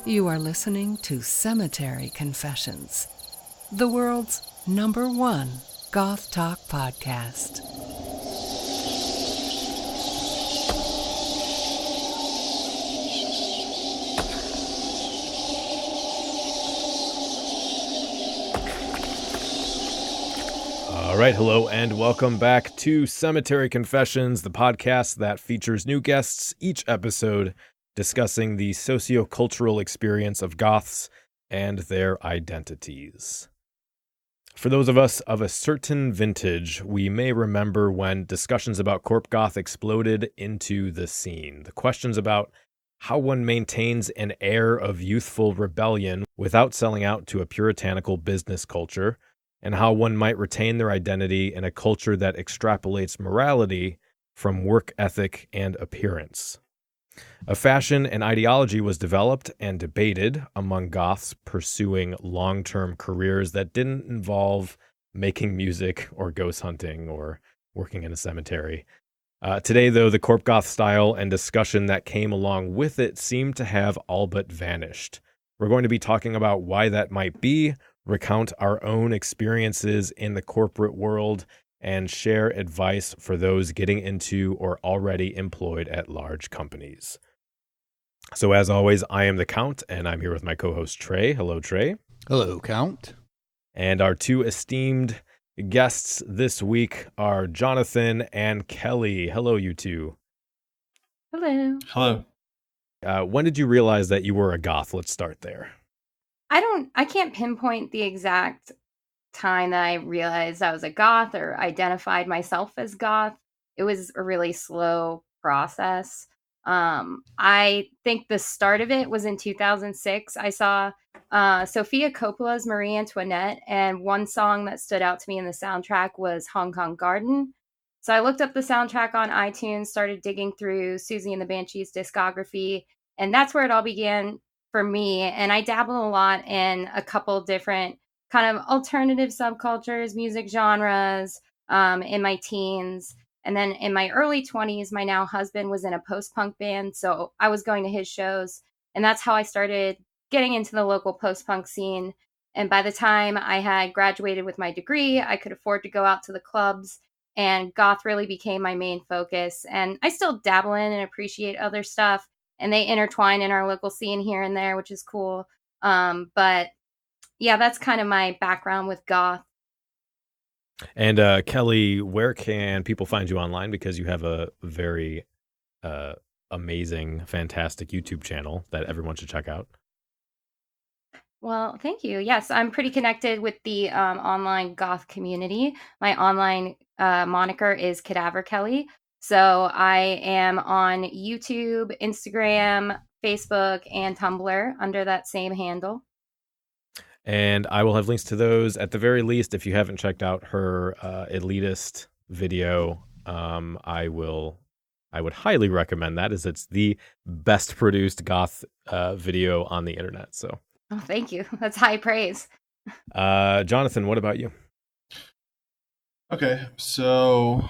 You are listening to Cemetery Confessions, the world's #1 goth talk podcast. All right, hello and welcome back to Cemetery Confessions, the podcast that features new guests each episode discussing the sociocultural experience of goths and their identities. For those of us of a certain vintage, we may remember when discussions about Corp Goth exploded into the scene. The questions about how one maintains an air of youthful rebellion without selling out to a puritanical business culture, and how one might retain their identity in a culture that extrapolates morality from work ethic and appearance. A fashion and ideology was developed and debated among goths pursuing long-term careers that didn't involve making music or ghost hunting or working in a cemetery. Today, though, the Corp Goth style and discussion that came along with it seem to have all but vanished. We're going to be talking about why that might be, recount our own experiences in the corporate world, and share advice for those getting into or already employed at large companies. So as always, I am the Count, and I'm here with my co-host Trey. Hello, Trey. Hello, Count. And our two esteemed guests this week are Jonathan and Kelly. Hello, you two. Hello. Hello. When did you realize that you were a goth? Let's start there. I can't pinpoint the exact time that I realized I was a goth or identified myself as goth. It was a really slow process. I think the start of it was in 2006. I saw Sofia Coppola's Marie Antoinette, and one song that stood out to me in the soundtrack was Hong Kong Garden. So I looked up the soundtrack on iTunes, started digging through Susie and the Banshees discography, and that's where it all began for me. And I dabbled a lot in a couple different kind of alternative subcultures, music genres in my teens. And then in my early 20s, my now husband was in a post-punk band, so I was going to his shows. And that's how I started getting into the local post-punk scene. And by the time I had graduated with my degree, I could afford to go out to the clubs, and goth really became my main focus. And I still dabble in and appreciate other stuff, and they intertwine in our local scene here and there, which is cool. But yeah, that's kind of my background with goth. And Kelly, where can people find you online? Because you have a very amazing, fantastic YouTube channel that everyone should check out. Well, thank you. Yes, I'm pretty connected with the online goth community. My online moniker is Cadaver Kelly. So I am on YouTube, Instagram, Facebook, and Tumblr under that same handle. And I will have links to those at the very least. If you haven't checked out her elitist video, I would highly recommend that, as it's the best produced goth video on the internet. So, oh, thank you. That's high praise. Jonathan, what about you? Okay, so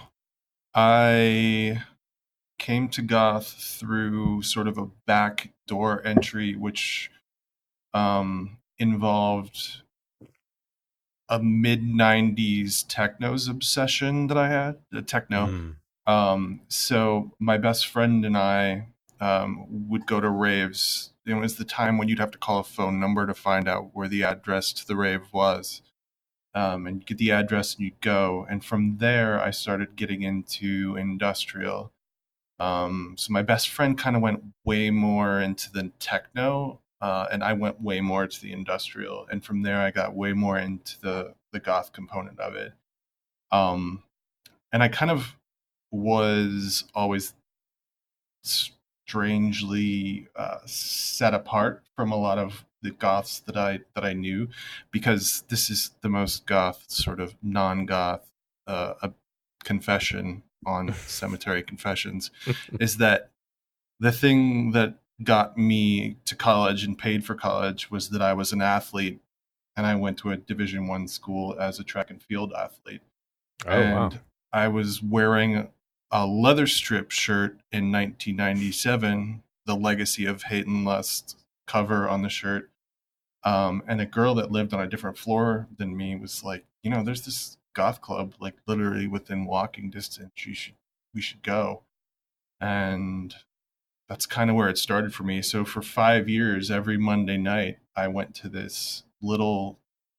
I came to goth through sort of a backdoor entry, which involved a mid-90s techno's obsession that I had, techno. So my best friend and I would go to raves. It was the time when you'd have to call a phone number to find out where the address to the rave was. And you get the address and you'd go. And from there, I started getting into industrial. So my best friend kind of went way more into the techno, and I went way more to the industrial. And from there, I got way more into the goth component of it. And I kind of was always strangely set apart from a lot of the goths that I knew, because this is the most goth sort of non-goth confession on Cemetery Confessions, is that the thing that got me to college and paid for college was that I was an athlete, and I went to a Division I school as a track and field athlete. Wow. I was wearing a leather strip shirt in 1997, The Legacy of Hate and Lust cover on the shirt. And a girl that lived on a different floor than me was like, there's this goth club like literally within walking distance. We should go. And that's kind of where it started for me. So for 5 years, every Monday night, I went to this little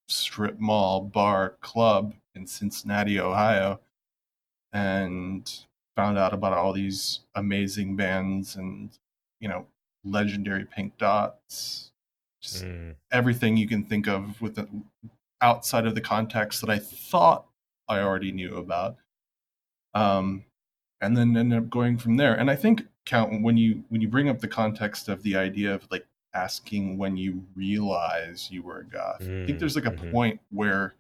strip mall bar club in Cincinnati, Ohio, and found out about all these amazing bands and, legendary Pink Dots, just everything you can think of outside of the context that I thought I already knew about. And then ended up going from there. And I think, Count, when you bring up the context of the idea of like asking when you realize you were a goth, I think there's like a point where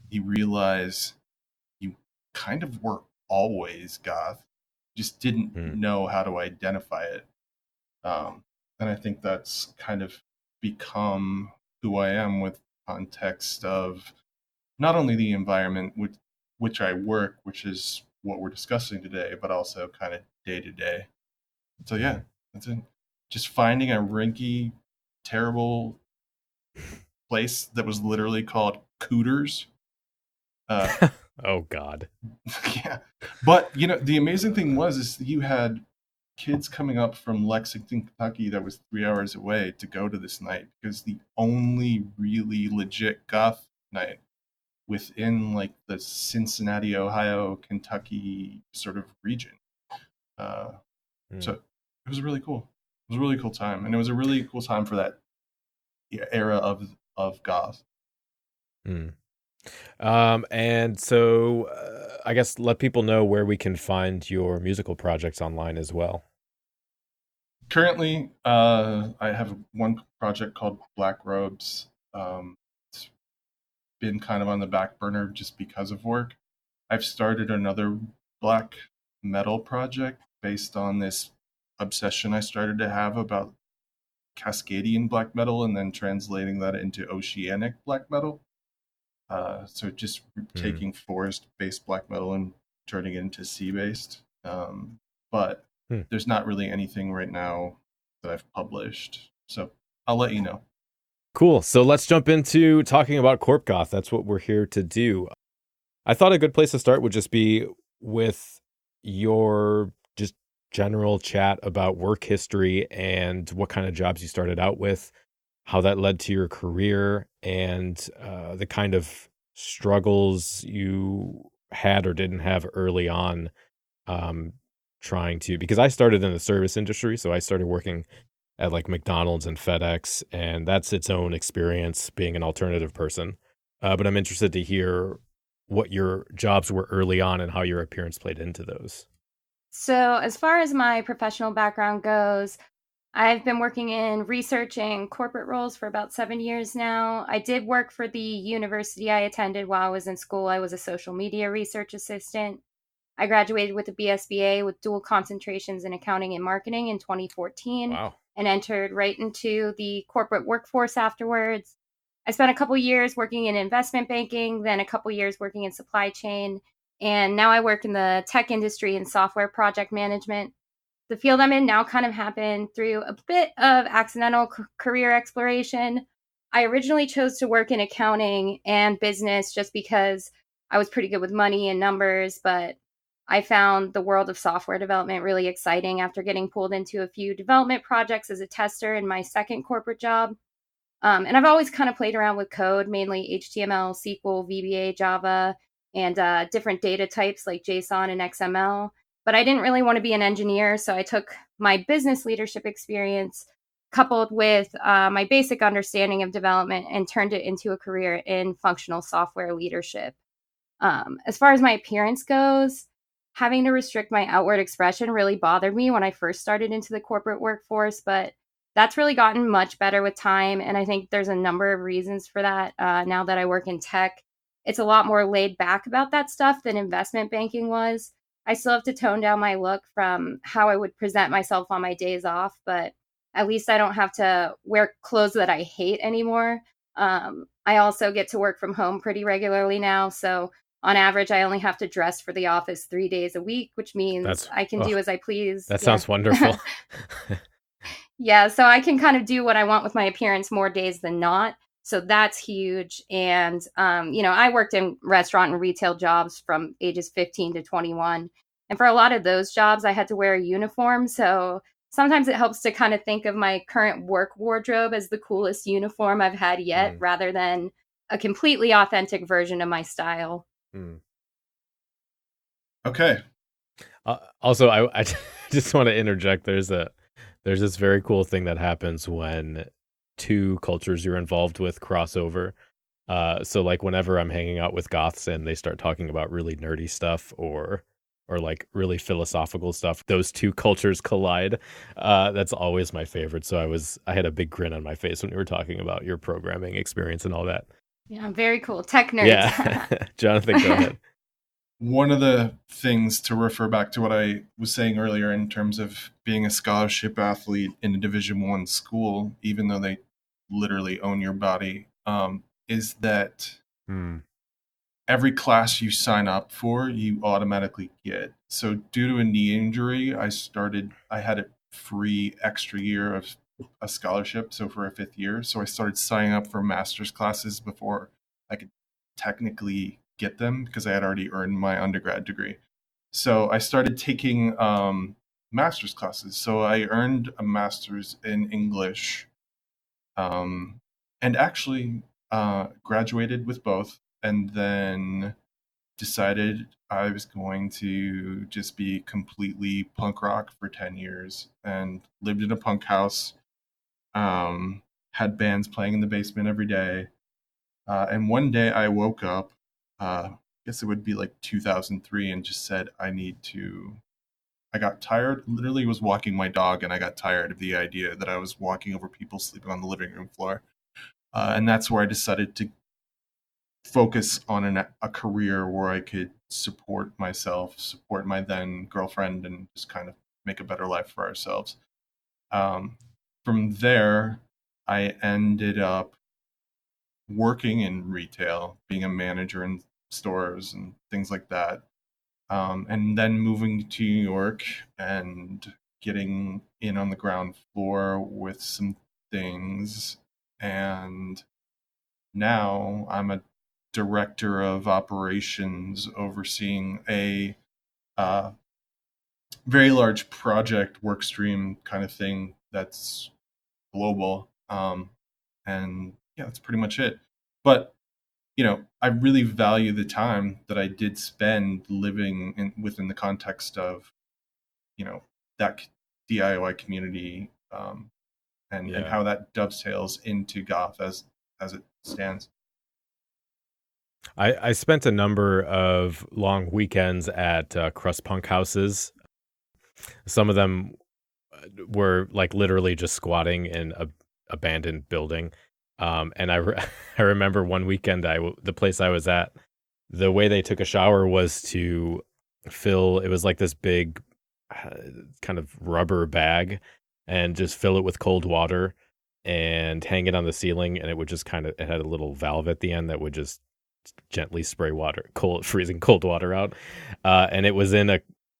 you realize you kind of were always goth, just didn't know how to identify it. And I think that's kind of become who I am with context of not only the environment with which I work, which is what we're discussing today, but also kind of day to day. So yeah, that's it. Just finding a rinky, terrible place that was literally called Cooters. Oh God. Yeah. But the amazing thing is you had kids coming up from Lexington, Kentucky that was 3 hours away to go to this night, because the only really legit goth night within like the Cincinnati, Ohio, Kentucky sort of region. So it was really cool. It was a really cool time. And it was a really cool time for that era of goth. And so I guess let people know where we can find your musical projects online as well. Currently, I have one project called Black Robes. It's been kind of on the back burner just because of work. I've started another black metal project based on this obsession I started to have about Cascadian black metal and then translating that into oceanic black metal. So just taking forest-based black metal and turning it into sea-based. But there's not really anything right now that I've published. So I'll let you know. Cool. So let's jump into talking about Corp Goth. That's what we're here to do. I thought a good place to start would just be with your just general chat about work history and what kind of jobs you started out with, how that led to your career, and the kind of struggles you had or didn't have early on trying to, because I started in the service industry. So I started working at like McDonald's and FedEx, and that's its own experience being an alternative person. But I'm interested to hear what your jobs were early on and how your appearance played into those. So as far as my professional background goes, I've been working in research and corporate roles for about 7 years now. I did work for the university I attended while I was in school. I was a social media research assistant. I graduated with a BSBA with dual concentrations in accounting and marketing in 2014. Wow. And entered right into the corporate workforce afterwards. I spent a couple years working in investment banking, then a couple years working in supply chain, and now I work in the tech industry and software project management. The field I'm in now kind of happened through a bit of accidental career exploration. I originally chose to work in accounting and business just because I was pretty good with money and numbers, but I found the world of software development really exciting after getting pulled into a few development projects as a tester in my second corporate job. And I've always kind of played around with code, mainly HTML, SQL, VBA, Java, and different data types like JSON and XML. But I didn't really want to be an engineer, so I took my business leadership experience coupled with my basic understanding of development and turned it into a career in functional software leadership. As far as my appearance goes, having to restrict my outward expression really bothered me when I first started into the corporate workforce, but that's really gotten much better with time. And I think there's a number of reasons for that. Now that I work in tech, it's a lot more laid back about that stuff than investment banking was. I still have to tone down my look from how I would present myself on my days off, but at least I don't have to wear clothes that I hate anymore. I also get to work from home pretty regularly now. So on average, I only have to dress for the office 3 days a week, which means I can do as I please. That sounds wonderful. Yeah, so I can kind of do what I want with my appearance more days than not. So that's huge. And, I worked in restaurant and retail jobs from ages 15 to 21. And for a lot of those jobs, I had to wear a uniform. So sometimes it helps to kind of think of my current work wardrobe as the coolest uniform I've had yet, rather than a completely authentic version of my style. Okay. Also, I just want to interject. There's this very cool thing that happens when two cultures you're involved with crossover. So like whenever I'm hanging out with goths and they start talking about really nerdy stuff or like really philosophical stuff, those two cultures collide. That's always my favorite. So I had a big grin on my face when you were talking about your programming experience and all that. Yeah, very cool. Tech nerds. Yeah. Jonathan, go ahead. One of the things to refer back to what I was saying earlier in terms of being a scholarship athlete in a Division I school, even though they literally own your body, is that every class you sign up for, you automatically get. So due to a knee injury, I had a free extra year of a scholarship, so for a 5th year. So I started signing up for master's classes before I could technically get them because I had already earned my undergrad degree. So I started taking master's classes. So I earned a master's in English and actually graduated with both, and then decided I was going to just be completely punk rock for 10 years and lived in a punk house, had bands playing in the basement every day. And one day I woke up, I guess it would be like 2003, and just said, I got tired, literally was walking my dog, and I got tired of the idea that I was walking over people sleeping on the living room floor. And that's where I decided to focus on a career where I could support myself, support my then girlfriend, and just kind of make a better life for ourselves. From there, I ended up working in retail, being a manager in stores and things like that. And then moving to New York and getting in on the ground floor with some things. And now I'm a director of operations overseeing a very large project work stream kind of thing that's global. And yeah, that's pretty much it. But I really value the time that I did spend living within the context of, that DIY community, and how that dovetails into goth as it stands. I spent a number of long weekends at crust punk houses. Some of them were like literally just squatting in a abandoned building. And I remember one weekend, the place I was at, the way they took a shower was to it was like this big kind of rubber bag, and just fill it with cold water and hang it on the ceiling. And it would just it had a little valve at the end that would just gently spray freezing cold water out. And it was in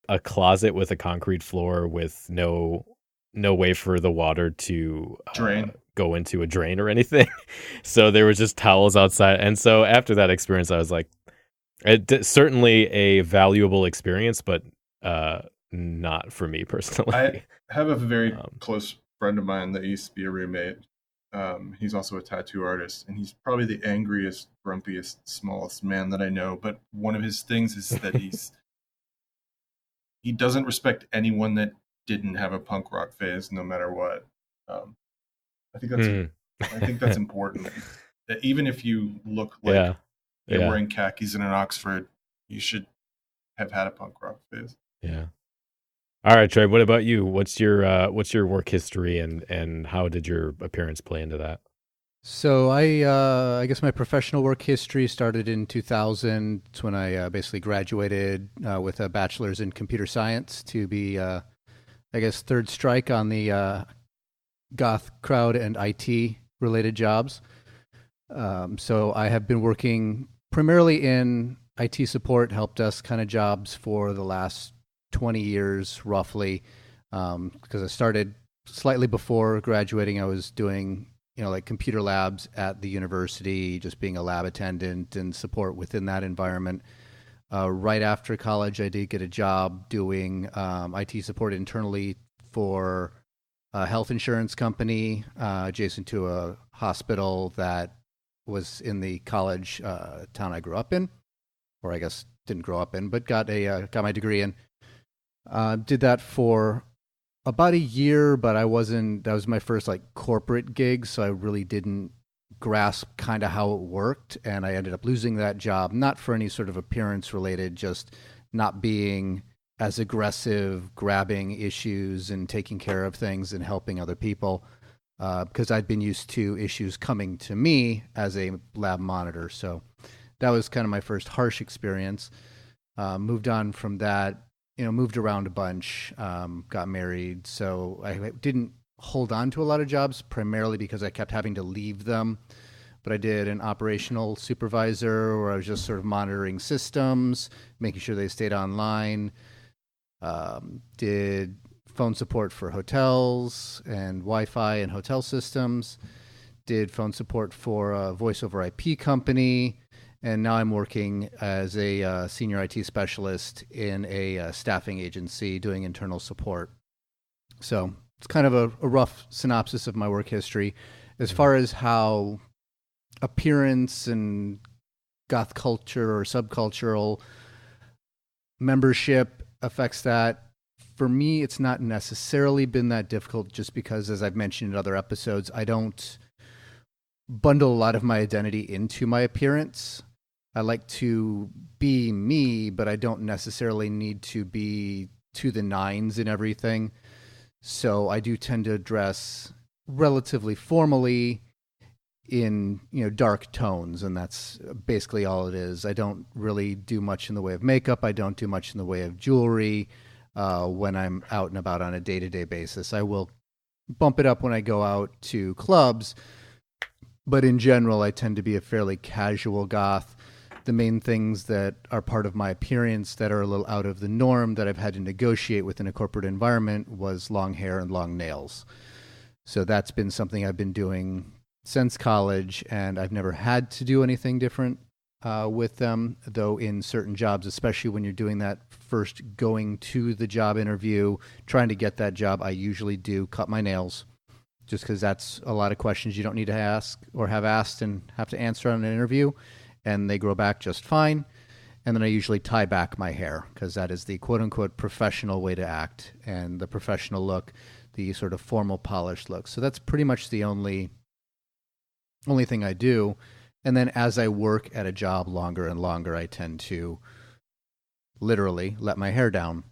a closet with a concrete floor with no way for the water to drain. Go into a drain or anything. So there was just towels outside. And so after that experience, I was like, certainly a valuable experience, but not for me personally. I have a very close friend of mine that used to be a roommate. He's also a tattoo artist, and he's probably the angriest, grumpiest, smallest man that I know. But one of his things is that he doesn't respect anyone that didn't have a punk rock phase, no matter what. I think that's important. That even if you look like you're wearing khakis in an Oxford, you should have had a punk rock phase. Yeah. All right, Trey. What about you? What's your work history, and how did your appearance play into that? So I guess my professional work history started in 2000. It's when I basically graduated with a bachelor's in computer science to be, I guess, third strike on the goth crowd and IT related jobs. So I have been working primarily in IT support, help desk kind of jobs for the last 20 years roughly, because I started slightly before graduating, I was doing, like computer labs at the university, just being a lab attendant and support within that environment. Right after college, I did get a job doing IT support internally for a health insurance company adjacent to a hospital that was in the college town I grew up in, or I guess didn't grow up in, but got my degree in. Did that for about a year, but that was my first corporate gig, so I really didn't grasp kind of how it worked, and I ended up losing that job, not for any sort of appearance related, just not being as aggressive, grabbing issues and taking care of things and helping other people, because I'd been used to issues coming to me as a lab monitor. So that was kind of my first harsh experience. Moved on from that, moved around a bunch, got married. So I didn't hold on to a lot of jobs, primarily because I kept having to leave them. But I did an operational supervisor where I was just sort of monitoring systems, making sure they stayed online. Did phone support for hotels and Wi-Fi and hotel systems. Did phone support for a voice over IP company. And now I'm working as a senior IT specialist in a staffing agency doing internal support. So it's kind of a rough synopsis of my work history. As far as how appearance and goth culture or subcultural membership affects that, for me, it's not necessarily been that difficult, just because, as I've mentioned in other episodes, I don't bundle a lot of my identity into my appearance. I like to be me, but I don't necessarily need to be to the nines in everything. So I do tend to dress relatively formally in, dark tones, and that's basically all it is. I don't really do much in the way of makeup. I don't do much in the way of jewelry when I'm out and about on a day-to-day basis. I will bump it up when I go out to clubs, but in general, I tend to be a fairly casual goth. The main things that are part of my appearance that are a little out of the norm that I've had to negotiate within a corporate environment was long hair and long nails. So that's been something I've been doing since college, and I've never had to do anything different with them, though in certain jobs, especially when you're doing that first going to the job interview, trying to get that job, I usually do cut my nails, just because that's a lot of questions you don't need to ask or have asked and have to answer on an interview, and they grow back just fine. And then I usually tie back my hair, because that is the quote-unquote professional way to act, and the professional look, the sort of formal polished look. So that's pretty much the only thing I do. And then as I work at a job longer and longer, I tend to literally let my hair down.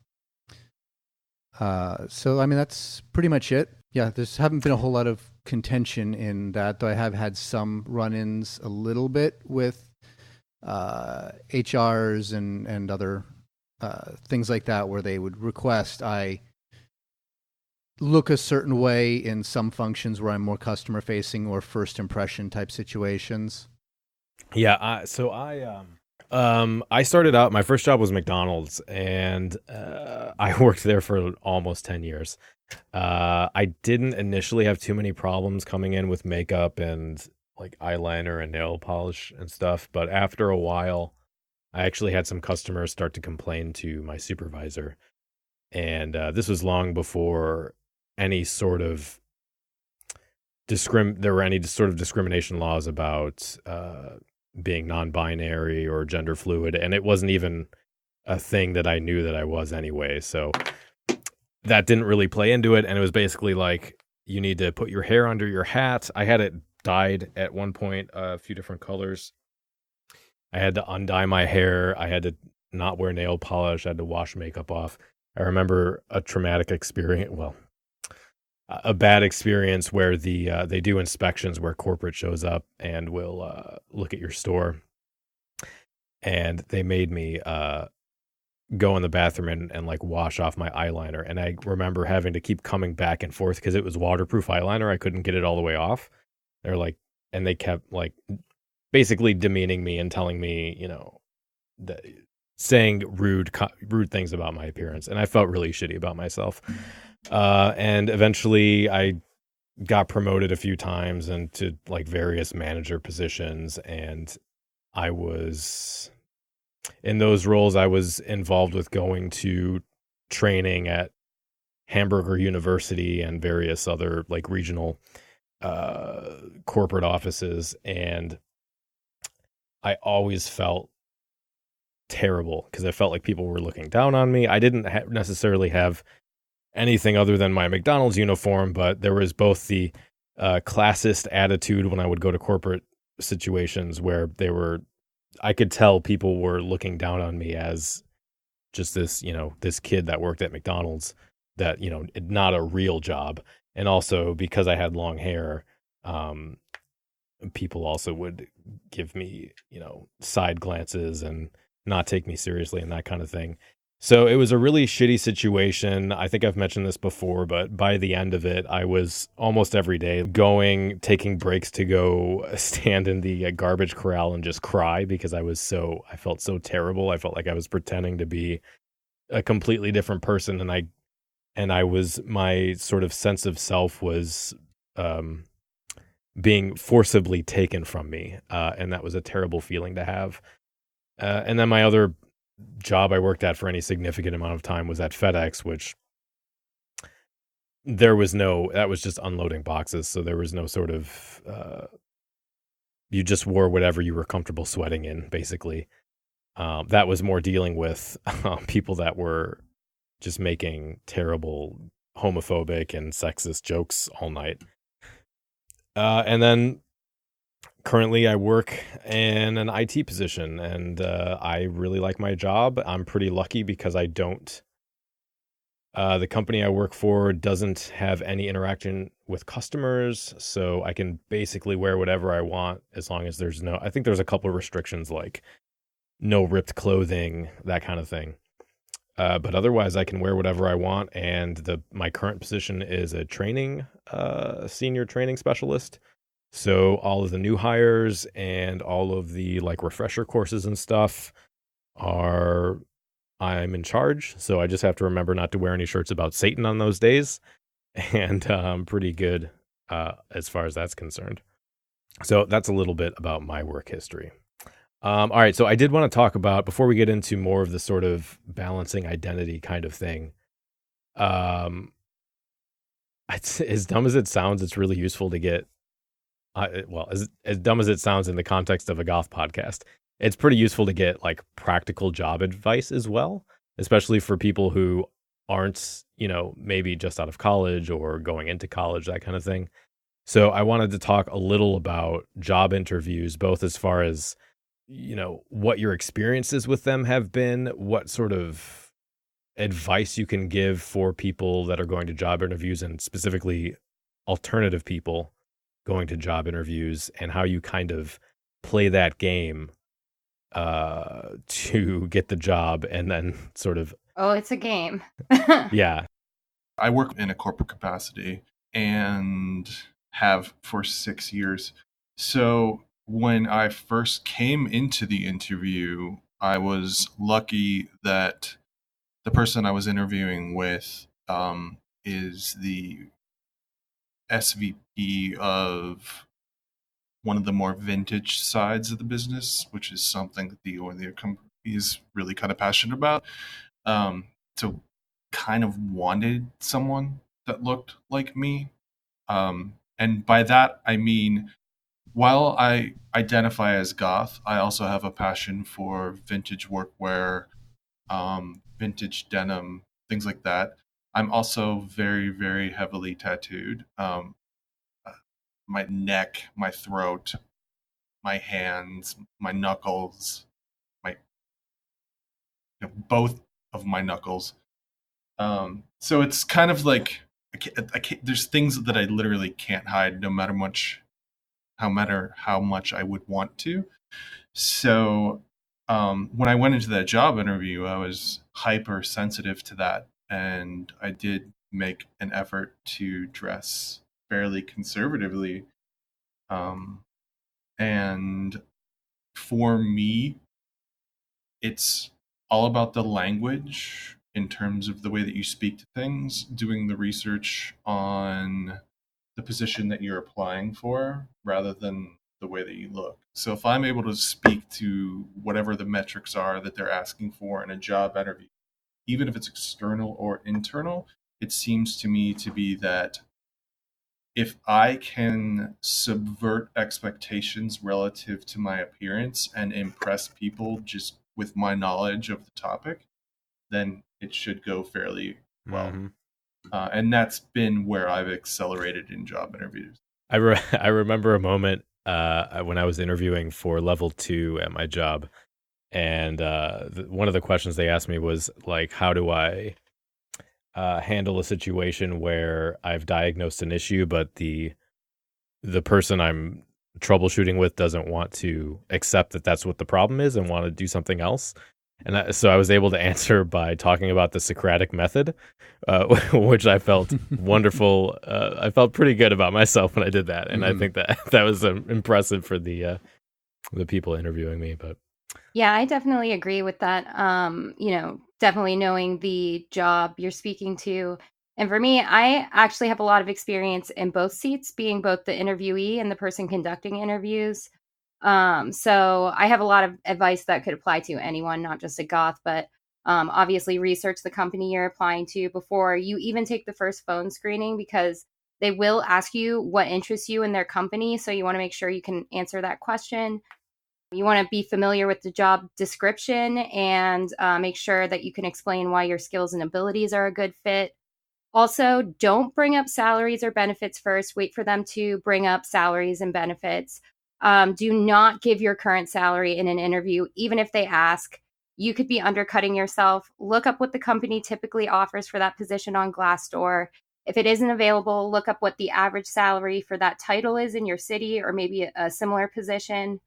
So, I mean, that's pretty much it. Yeah, there's haven't been a whole lot of contention in that, though I have had some run-ins a little bit with HRs and other things like that, where they would request I look a certain way in some functions where I'm more customer facing or first impression type situations. Yeah, I started out, my first job was McDonald's, and I worked there for almost 10 years. I didn't initially have too many problems coming in with makeup and like eyeliner and nail polish and stuff, but after a while, I actually had some customers start to complain to my supervisor, and this was long before any sort of there were any sort of discrimination laws about being non-binary or gender fluid, and it wasn't even a thing that I knew that I was anyway, so that didn't really play into it. And it was basically like, you need to put your hair under your hat. I had it dyed at one point a few different colors. I had to undye my hair. I had to not wear nail polish. I had to wash makeup off. I remember a traumatic experience, a bad experience where they do inspections where corporate shows up and will look at your store, and they made me go in the bathroom and like wash off my eyeliner, and I remember having to keep coming back and forth because it was waterproof eyeliner. I couldn't get it all the way off. They're like, and they kept like basically demeaning me and telling me, saying rude things about my appearance, and I felt really shitty about myself. And eventually I got promoted a few times into like various manager positions, and I was in those roles. I was involved with going to training at Hamburger University and various other like regional corporate offices, and I always felt terrible because I felt like people were looking down on me. I didn't necessarily have anything other than my McDonald's uniform, but there was both the classist attitude when I would go to corporate situations where I could tell people were looking down on me as just this, this kid that worked at McDonald's, that, not a real job. And also because I had long hair, people also would give me, side glances and not take me seriously and that kind of thing. So it was a really shitty situation. I think I've mentioned this before, but by the end of it, I was almost every day taking breaks to go stand in the garbage corral and just cry because I felt so terrible. I felt like I was pretending to be a completely different person. And my sort of sense of self was, being forcibly taken from me. And that was a terrible feeling to have. And then my other job I worked at for any significant amount of time was at FedEx, which that was just unloading boxes. So there was no sort of, you just wore whatever you were comfortable sweating in, basically. That was more dealing with people that were just making terrible homophobic and sexist jokes all night. And then currently I work in an IT position, and I really like my job. I'm pretty lucky because the company I work for doesn't have any interaction with customers, so I can basically wear whatever I want as long as I think there's a couple of restrictions like no ripped clothing, that kind of thing. But otherwise I can wear whatever I want, and my current position is a senior training specialist. So all of the new hires and all of the like refresher courses and stuff I'm in charge. So I just have to remember not to wear any shirts about Satan on those days. And I'm pretty good as far as that's concerned. So that's a little bit about my work history. All right. So I did want to talk about, before we get into more of the sort of balancing identity kind of thing, it's, as dumb as it sounds, it's really useful to get, as dumb as it sounds in the context of a goth podcast, it's pretty useful to get like practical job advice as well, especially for people who aren't, maybe just out of college or going into college, that kind of thing. So I wanted to talk a little about job interviews, both as far as, what your experiences with them have been, what sort of advice you can give for people that are going to job interviews, and specifically alternative people going to job interviews, and how you kind of play that game to get the job, and then sort of... Oh, it's a game. Yeah. I work in a corporate capacity and have for 6 years. So when I first came into the interview, I was lucky that the person I was interviewing with is the SVP of one of the more vintage sides of the business, which is something that the oilier company is really kind of passionate about. So kind of wanted someone that looked like me. And by that, I mean, while I identify as goth, I also have a passion for vintage workwear, vintage denim, things like that. I'm also very, very heavily tattooed. My neck, my throat, my hands, my knuckles, both of my knuckles. So it's kind of like I can't, there's things that I literally can't hide, no matter how much I would want to. So when I went into that job interview, I was hypersensitive to that, and I did make an effort to dress fairly conservatively. And for me, it's all about the language in terms of the way that you speak to things, doing the research on the position that you're applying for rather than the way that you look. So if I'm able to speak to whatever the metrics are that they're asking for in a job interview, even if it's external or internal, it seems to me to be that if I can subvert expectations relative to my appearance and impress people just with my knowledge of the topic, then it should go fairly well. Mm-hmm. And that's been where I've accelerated in job interviews. I remember a moment when I was interviewing for level 2 at my job, and one of the questions they asked me was like, how do I handle a situation where I've diagnosed an issue, but the person I'm troubleshooting with doesn't want to accept that that's what the problem is and want to do something else. And so I was able to answer by talking about the Socratic method, which I felt wonderful. I felt pretty good about myself when I did that, and I think that was impressive for the people interviewing me. But yeah, I definitely agree with that. Definitely knowing the job you're speaking to. And for me, I actually have a lot of experience in both seats, being both the interviewee and the person conducting interviews. So I have a lot of advice that could apply to anyone, not just a goth, but obviously research the company you're applying to before you even take the first phone screening, because they will ask you what interests you in their company. So you want to make sure you can answer that question. You want to be familiar with the job description and make sure that you can explain why your skills and abilities are a good fit. Also, don't bring up salaries or benefits first. Wait for them to bring up salaries and benefits. Do not give your current salary in an interview, even if they ask. You could be undercutting yourself. Look up what the company typically offers for that position on Glassdoor. If it isn't available, look up what the average salary for that title is in your city or maybe a similar position.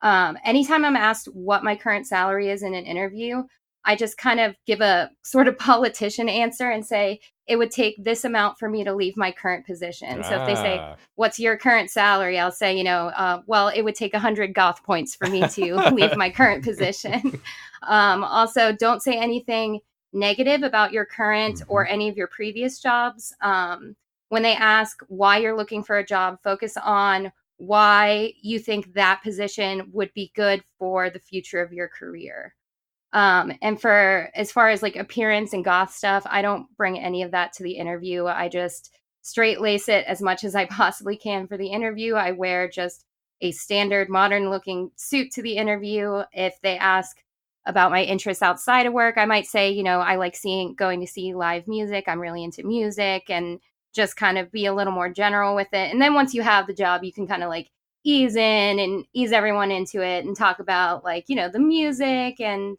Anytime I'm asked what my current salary is in an interview, I just kind of give a sort of politician answer and say, it would take this amount for me to leave my current position. So if they say, what's your current salary? I'll say, well, it would take 100 goth points for me to leave my current position. Also, don't say anything negative about your current or any of your previous jobs. When they ask why you're looking for a job, focus on why you think that position would be good for the future of your career. And for as far as like appearance and goth stuff, I don't bring any of that to the interview. I just straight lace it as much as I possibly can for the interview. I wear just a standard modern looking suit to the interview. If they ask about my interests outside of work, I might say, I like going to see live music. I'm really into music, and just kind of be a little more general with it. And then once you have the job, you can kind of like ease in and ease everyone into it and talk about like, the music and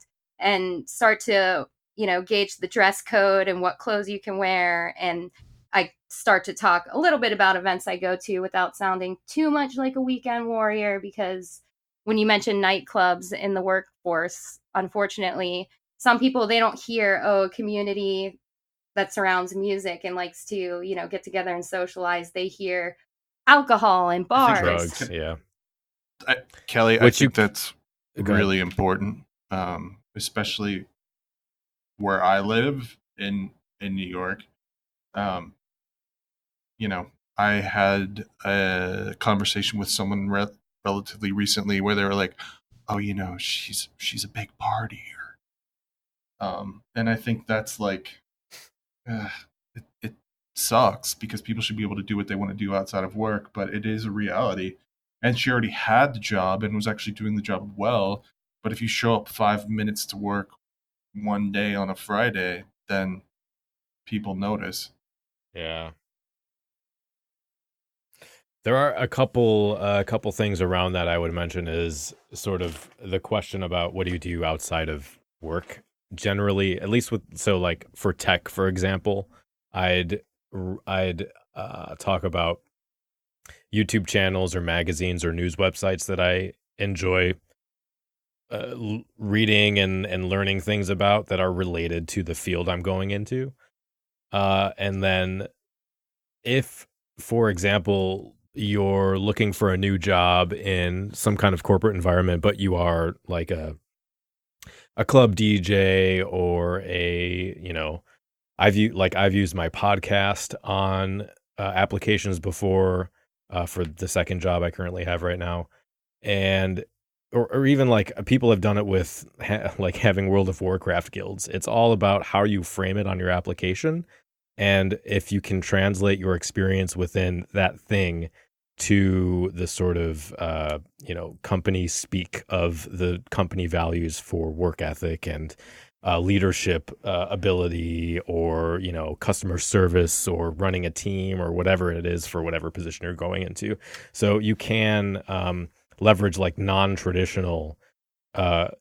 start to, gauge the dress code and what clothes you can wear. And I start to talk a little bit about events I go to without sounding too much like a weekend warrior, because when you mention nightclubs in the workforce, unfortunately, some people, they don't hear, a community that surrounds music and likes to, get together and socialize. They hear alcohol and bars. Drugs, yeah. Kelly, I think that's really important, especially where I live in New York. I had a conversation with someone relatively recently where they were like, "Oh, she's a big partier," and I think that's like, it sucks, because people should be able to do what they want to do outside of work, but it is a reality. And she already had the job and was actually doing the job well. But if you show up 5 minutes to work one day on a Friday, then people notice. Yeah. There are a couple things around that I would mention is sort of the question about what do you do outside of work. Generally, at least like for tech, for example, I'd talk about YouTube channels or magazines or news websites that I enjoy reading and learning things about that are related to the field I'm going into. And then if, for example, you're looking for a new job in some kind of corporate environment, but you are like a club DJ or a, you know, I've used my podcast on applications before for the second job I currently have right now, and or even like people have done it with like having World of Warcraft guilds. It's all about how you frame it on your application, and if you can translate your experience within that thing to the sort of you know, company speak of the company values for work ethic and leadership ability, or, you know, customer service or running a team or whatever it is for whatever position you're going into. So you can leverage like non-traditional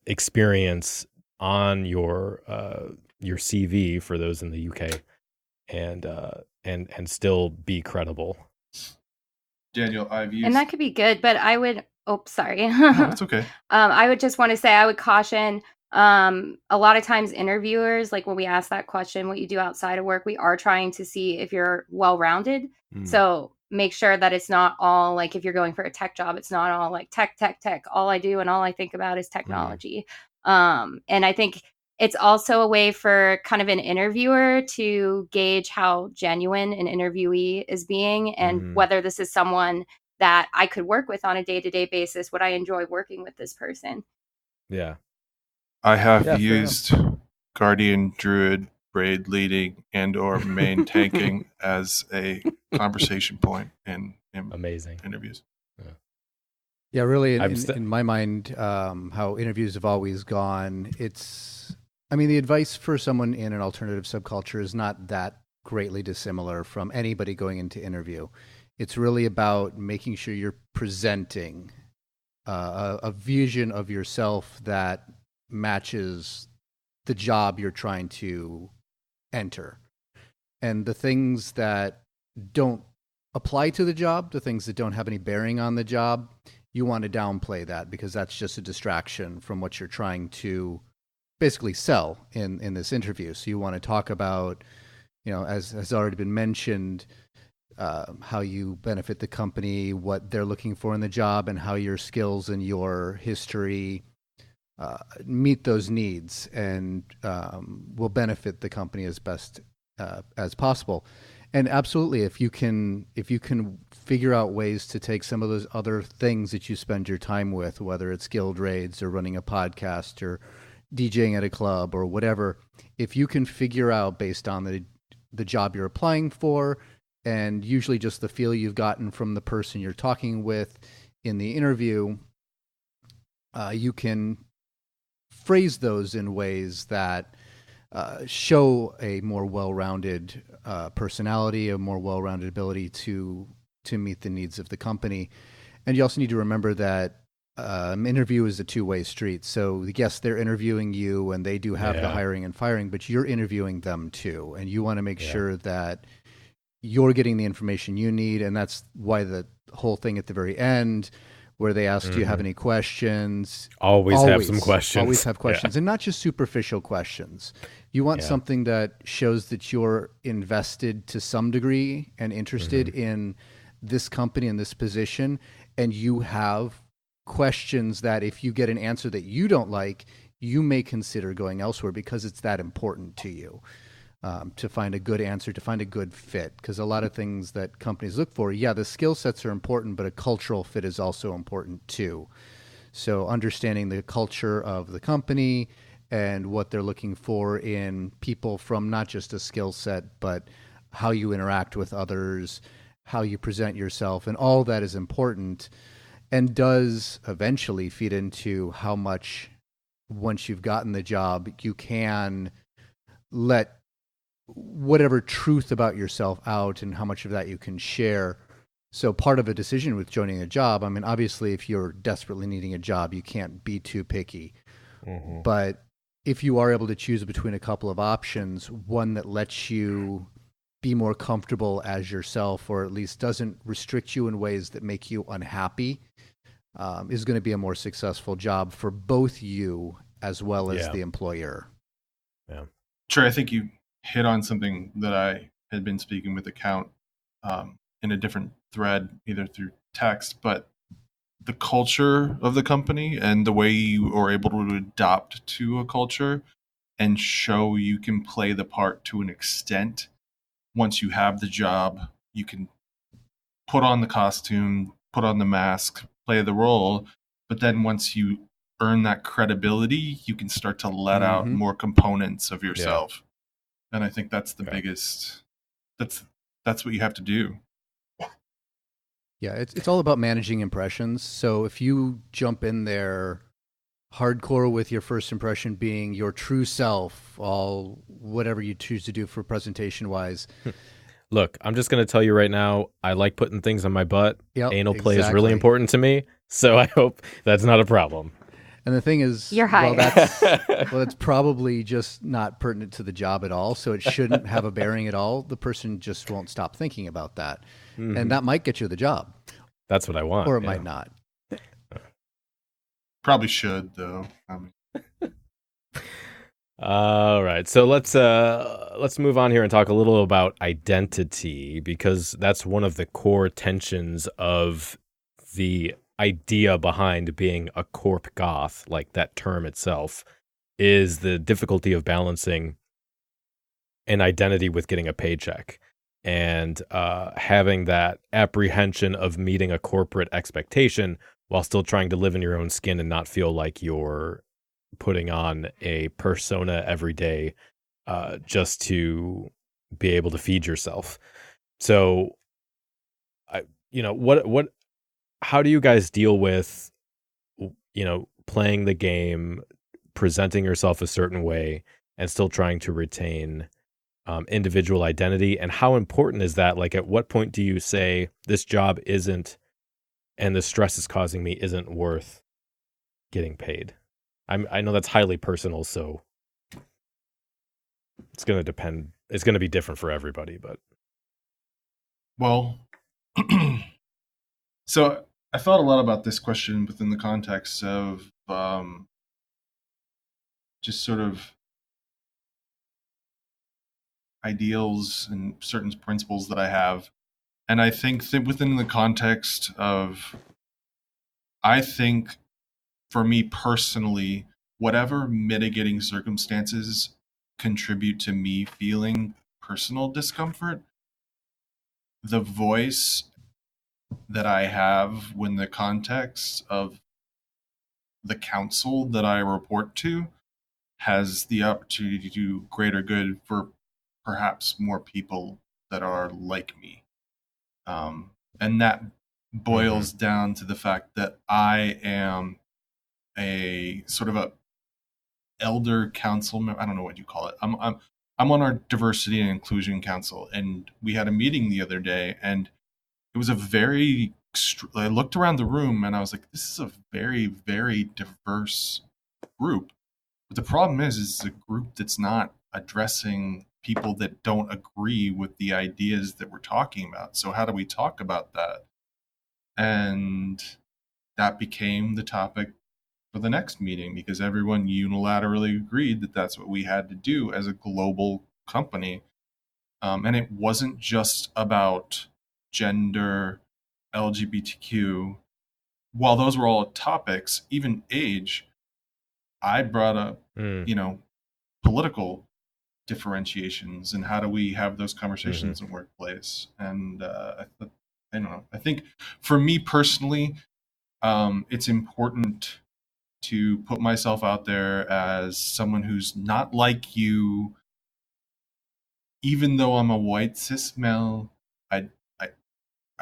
experience on your CV for those in the UK, and still be credible. Daniel, I've used, and that could be good, but I would. Oh, sorry. No, that's okay. I would just want to say I would caution. A lot of times, interviewers, like when we ask that question, what you do outside of work, we are trying to see if you're well-rounded. So make sure that it's not all like, if you're going for a tech job, it's not all like tech. All I do and all I think about is technology. And I think it's also a way for kind of an interviewer to gauge how genuine an interviewee is being, and whether this is someone that I could work with on a day-to-day basis. Would I enjoy working with this person? Yeah. I have used Guardian, Druid, Braid leading, and or main tanking as a conversation point in amazing interviews. Yeah, really, in my mind, how interviews have always gone, the advice for someone in an alternative subculture is not that greatly dissimilar from anybody going into interview. It's really about making sure you're presenting a vision of yourself that matches the job you're trying to enter. And the things that don't apply to the job, the things that don't have any bearing on the job, you want to downplay that, because that's just a distraction from what you're trying to basically sell in this interview. So you want to talk about, you know, as has already been mentioned, how you benefit the company, what they're looking for in the job, and how your skills and your history meet those needs and will benefit the company as best as possible. And absolutely, if you can figure out ways to take some of those other things that you spend your time with, whether it's guild raids or running a podcast or DJing at a club or whatever, if you can figure out based on the job you're applying for, and usually just the feel you've gotten from the person you're talking with in the interview, you can phrase those in ways that show a more well-rounded personality, a more well-rounded ability to meet the needs of the company. And you also need to remember that interview is a two-way street. So yes, they're interviewing you and they do have the hiring and firing, but you're interviewing them too. And you want to make sure that you're getting the information you need. And that's why the whole thing at the very end, where they ask, do you have any questions? Always have some questions. Always have questions. And not just superficial questions. You want something that shows that you're invested to some degree and interested in this company and this position. And you have questions that if you get an answer that you don't like, you may consider going elsewhere, because it's that important to you to find a good answer, to find a good fit. Because a lot of things that companies look for, the skill sets are important, but a cultural fit is also important too. So understanding the culture of the company and what they're looking for in people from not just a skill set, but how you interact with others, how you present yourself, and all that is important, and does eventually feed into how much, once you've gotten the job, you can let whatever truth about yourself out and how much of that you can share. So part of a decision with joining a job, obviously if you're desperately needing a job, you can't be too picky. But if you are able to choose between a couple of options, one that lets you be more comfortable as yourself, or at least doesn't restrict you in ways that make you unhappy, is going to be a more successful job for both you as well as the employer. Yeah. Sure. I think you hit on something that I had been speaking with Account in a different thread, either through text, but the culture of the company and the way you are able to adapt to a culture and show you can play the part to an extent. Once you have the job, you can put on the costume, put on the mask, play the role. But then once you earn that credibility, you can start to let out more components of yourself. Yeah. And I think that's the biggest, that's what you have to do. Yeah, it's all about managing impressions. So if you jump in there hardcore with your first impression being your true self, all whatever you choose to do for presentation wise. Look, I'm just going to tell you right now, I like putting things on my butt. Yep, Anal play is really important to me, so I hope that's not a problem. And the thing is, you're hired. Well, it's probably just not pertinent to the job at all, so it shouldn't have a bearing at all. The person just won't stop thinking about that. Mm-hmm. And that might get you the job. That's what I want. Or it might not. Probably should, though. All right, so let's move on here and talk a little about identity, because that's one of the core tensions of the idea behind being a Corp Goth, like that term itself, is the difficulty of balancing an identity with getting a paycheck and having that apprehension of meeting a corporate expectation while still trying to live in your own skin and not feel like you're putting on a persona every day just to be able to feed yourself. So, how do you guys deal with, playing the game, presenting yourself a certain way, and still trying to retain individual identity? And how important is that? Like, at what point do you say this job isn't, and the stress is causing me isn't worth getting paid? I know that's highly personal, so it's going to depend. It's going to be different for everybody, but. Well, so I thought a lot about this question within the context of just sort of ideals and certain principles that I have. And I think that within the context of, I think for me personally, whatever mitigating circumstances contribute to me feeling personal discomfort, the voice that I have when the context of the council that I report to has the opportunity to do greater good for perhaps more people that are like me. And that boils down to the fact that I am a sort of a elder council member. I don't know what you call it. I'm on our diversity and inclusion council, and we had a meeting the other day, and it was I looked around the room and I was like, this is a very, very diverse group. But the problem is it's a group that's not addressing people that don't agree with the ideas that we're talking about. So how do we talk about that? And that became the topic for the next meeting, because everyone unilaterally agreed that that's what we had to do as a global company. And it wasn't just about gender, LGBTQ. While those were all topics, even age, I brought up, political differentiations and how do we have those conversations in workplace. And I don't know. I think for me personally, it's important to put myself out there as someone who's not like you. Even though I'm a white cis male,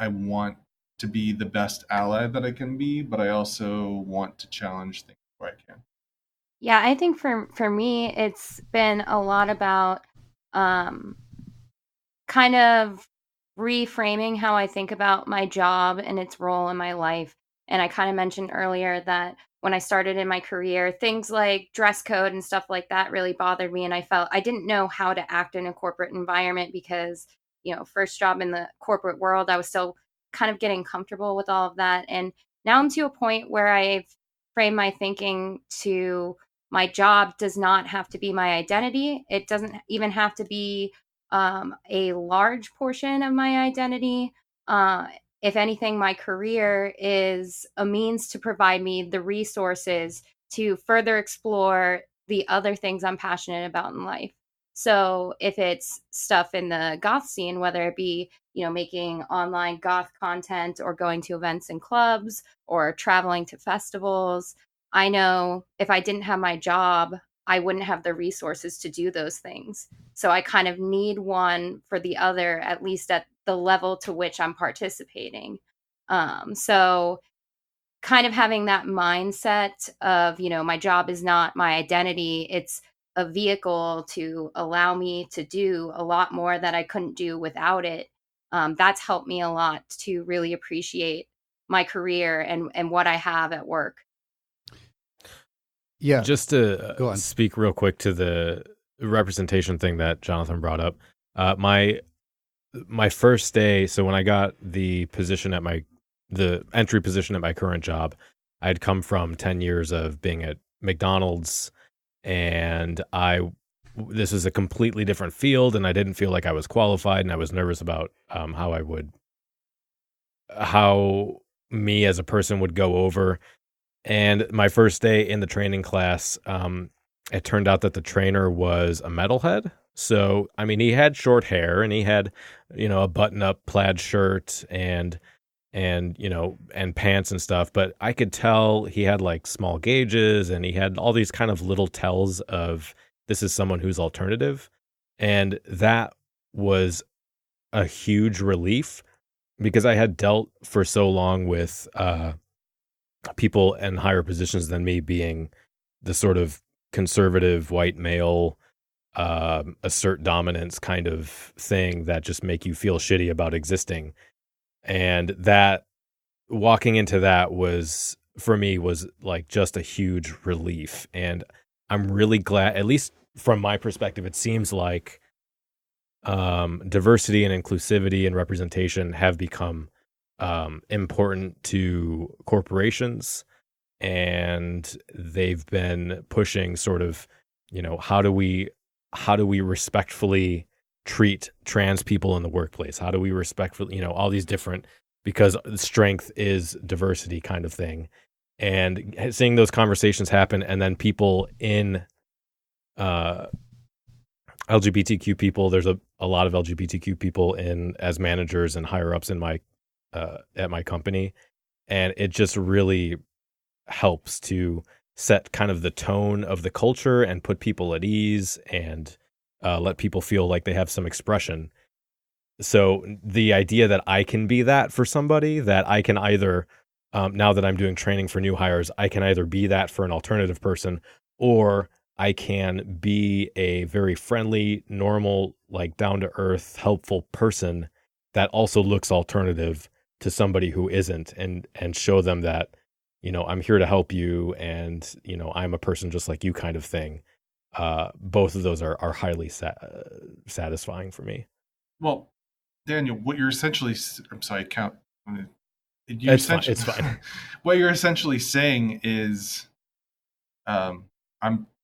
I want to be the best ally that I can be, but I also want to challenge things where I can. Yeah, I think for me, it's been a lot about kind of reframing how I think about my job and its role in my life. And I kind of mentioned earlier that when I started in my career, things like dress code and stuff like that really bothered me. And I felt I didn't know how to act in a corporate environment because, first job in the corporate world, I was still kind of getting comfortable with all of that. And now I'm to a point where I've framed my thinking to my job does not have to be my identity. It doesn't even have to be a large portion of my identity. if anything, my career is a means to provide me the resources to further explore the other things I'm passionate about in life. So if it's stuff in the goth scene, whether it be, making online goth content or going to events and clubs or traveling to festivals, I know if I didn't have my job, I wouldn't have the resources to do those things. So I kind of need one for the other, at least at the level to which I'm participating. So kind of having that mindset of, my job is not my identity. It's a vehicle to allow me to do a lot more that I couldn't do without it. That's helped me a lot to really appreciate my career and what I have at work. Yeah. Just to speak real quick to the representation thing that Jonathan brought up. My first day, so when I got the entry position at my current job, I had come from 10 years of being at McDonald's, and this was a completely different field, and I didn't feel like I was qualified, and I was nervous about how me as a person would go over. And my first day in the training class, it turned out that the trainer was a metalhead. So, I mean, he had short hair and he had, a button-up plaid shirt and pants and stuff. But I could tell he had like small gauges and he had all these kind of little tells of this is someone who's alternative. And that was a huge relief because I had dealt for so long with people in higher positions than me being the sort of conservative white male assert dominance kind of thing that just make you feel shitty about existing. And that walking into that was for me was like just a huge relief. And I'm really glad, at least from my perspective, it seems like diversity and inclusivity and representation have become important to corporations, and they've been pushing sort of, how do we respectfully treat trans people in the workplace? How do we respectfully, all these different, because strength is diversity kind of thing. And seeing those conversations happen, and then people in LGBTQ people, there's a lot of LGBTQ people as managers and higher ups in my at my company, and it just really helps to set kind of the tone of the culture and put people at ease and let people feel like they have some expression. So the idea that I can be that for somebody, that I can either now that I'm doing training for new hires, I can either be that for an alternative person, or I can be a very friendly, normal, like down to earth, helpful person that also looks alternative to somebody who isn't, and show them that, I'm here to help you, and, I'm a person just like you kind of thing. Both of those are highly satisfying for me. Well, Daniel, what you're essentially, I'm sorry, Count. It's fine. What you're essentially saying is, I'm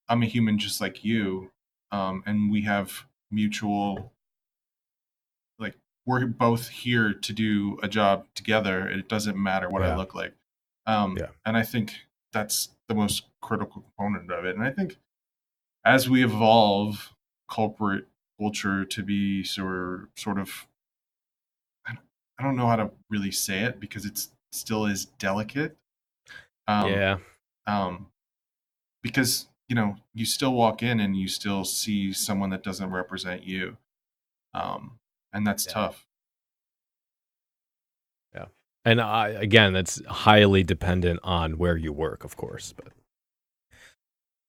a human just like you, and we have mutual, like, we're both here to do a job together. It doesn't matter what I look like. And I think that's the most critical component of it. And I think as we evolve corporate culture to be sort of, I don't know how to really say it because it still is delicate. Because, you still walk in and you still see someone that doesn't represent you. And that's tough. Yeah. And again, that's highly dependent on where you work, of course. But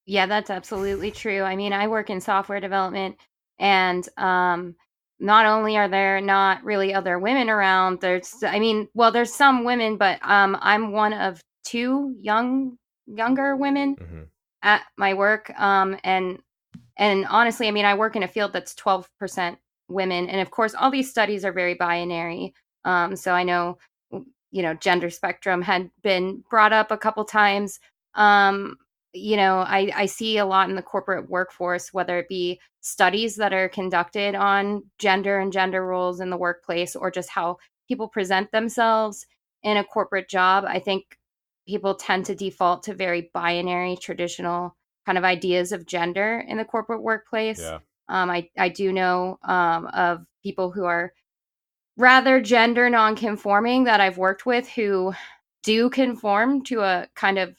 yeah, that's absolutely true. I mean, I work in software development, and not only are there not really other women around, there's some women, but I'm one of two younger women at my work. And honestly, I mean, I work in a field that's 12% women. And of course, all these studies are very binary. So I know, gender spectrum had been brought up a couple times. I see a lot in the corporate workforce, whether it be studies that are conducted on gender and gender roles in the workplace, or just how people present themselves in a corporate job, I think people tend to default to very binary, traditional kind of ideas of gender in the corporate workplace. Yeah. I do know of people who are rather gender non-conforming that I've worked with who do conform to a kind of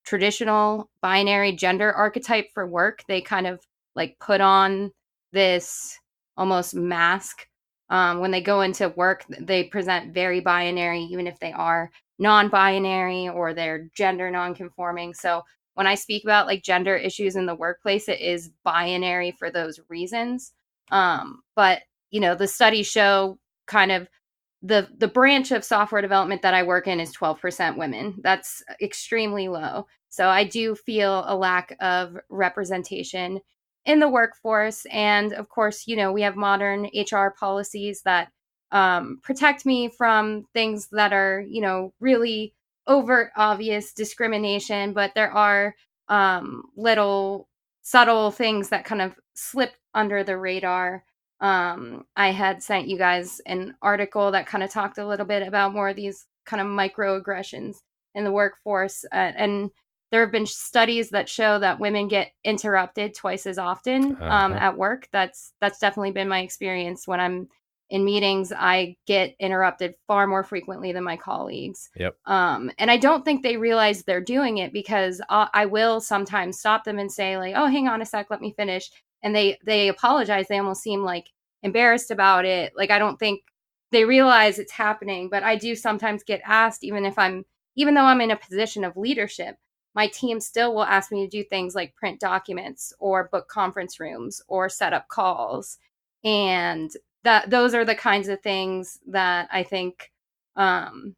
traditional binary gender archetype for work. They kind of like put on this almost mask. When they go into work, they present very binary, even if they are non-binary or they're gender non-conforming. So when I speak about like gender issues in the workplace, it is binary for those reasons. But the studies show kind of the branch of software development that I work in is 12% women. That's extremely low. So I do feel a lack of representation in the workforce. And of course, we have modern HR policies that protect me from things that are, really overt, obvious discrimination, but there are little subtle things that kind of slip under the radar. I had sent you guys an article that kind of talked a little bit about more of these kind of microaggressions in the workforce. And there have been studies that show that women get interrupted twice as often at work. That's definitely been my experience. When I'm in meetings, I get interrupted far more frequently than my colleagues. Yep. And I don't think they realize they're doing it, because I will sometimes stop them and say like, oh, hang on a sec, let me finish. And they apologize. They almost seem like embarrassed about it. Like, I don't think they realize it's happening, but I do sometimes get asked, even though I'm in a position of leadership, my team still will ask me to do things like print documents or book conference rooms or set up calls. And those are the kinds of things that I think kind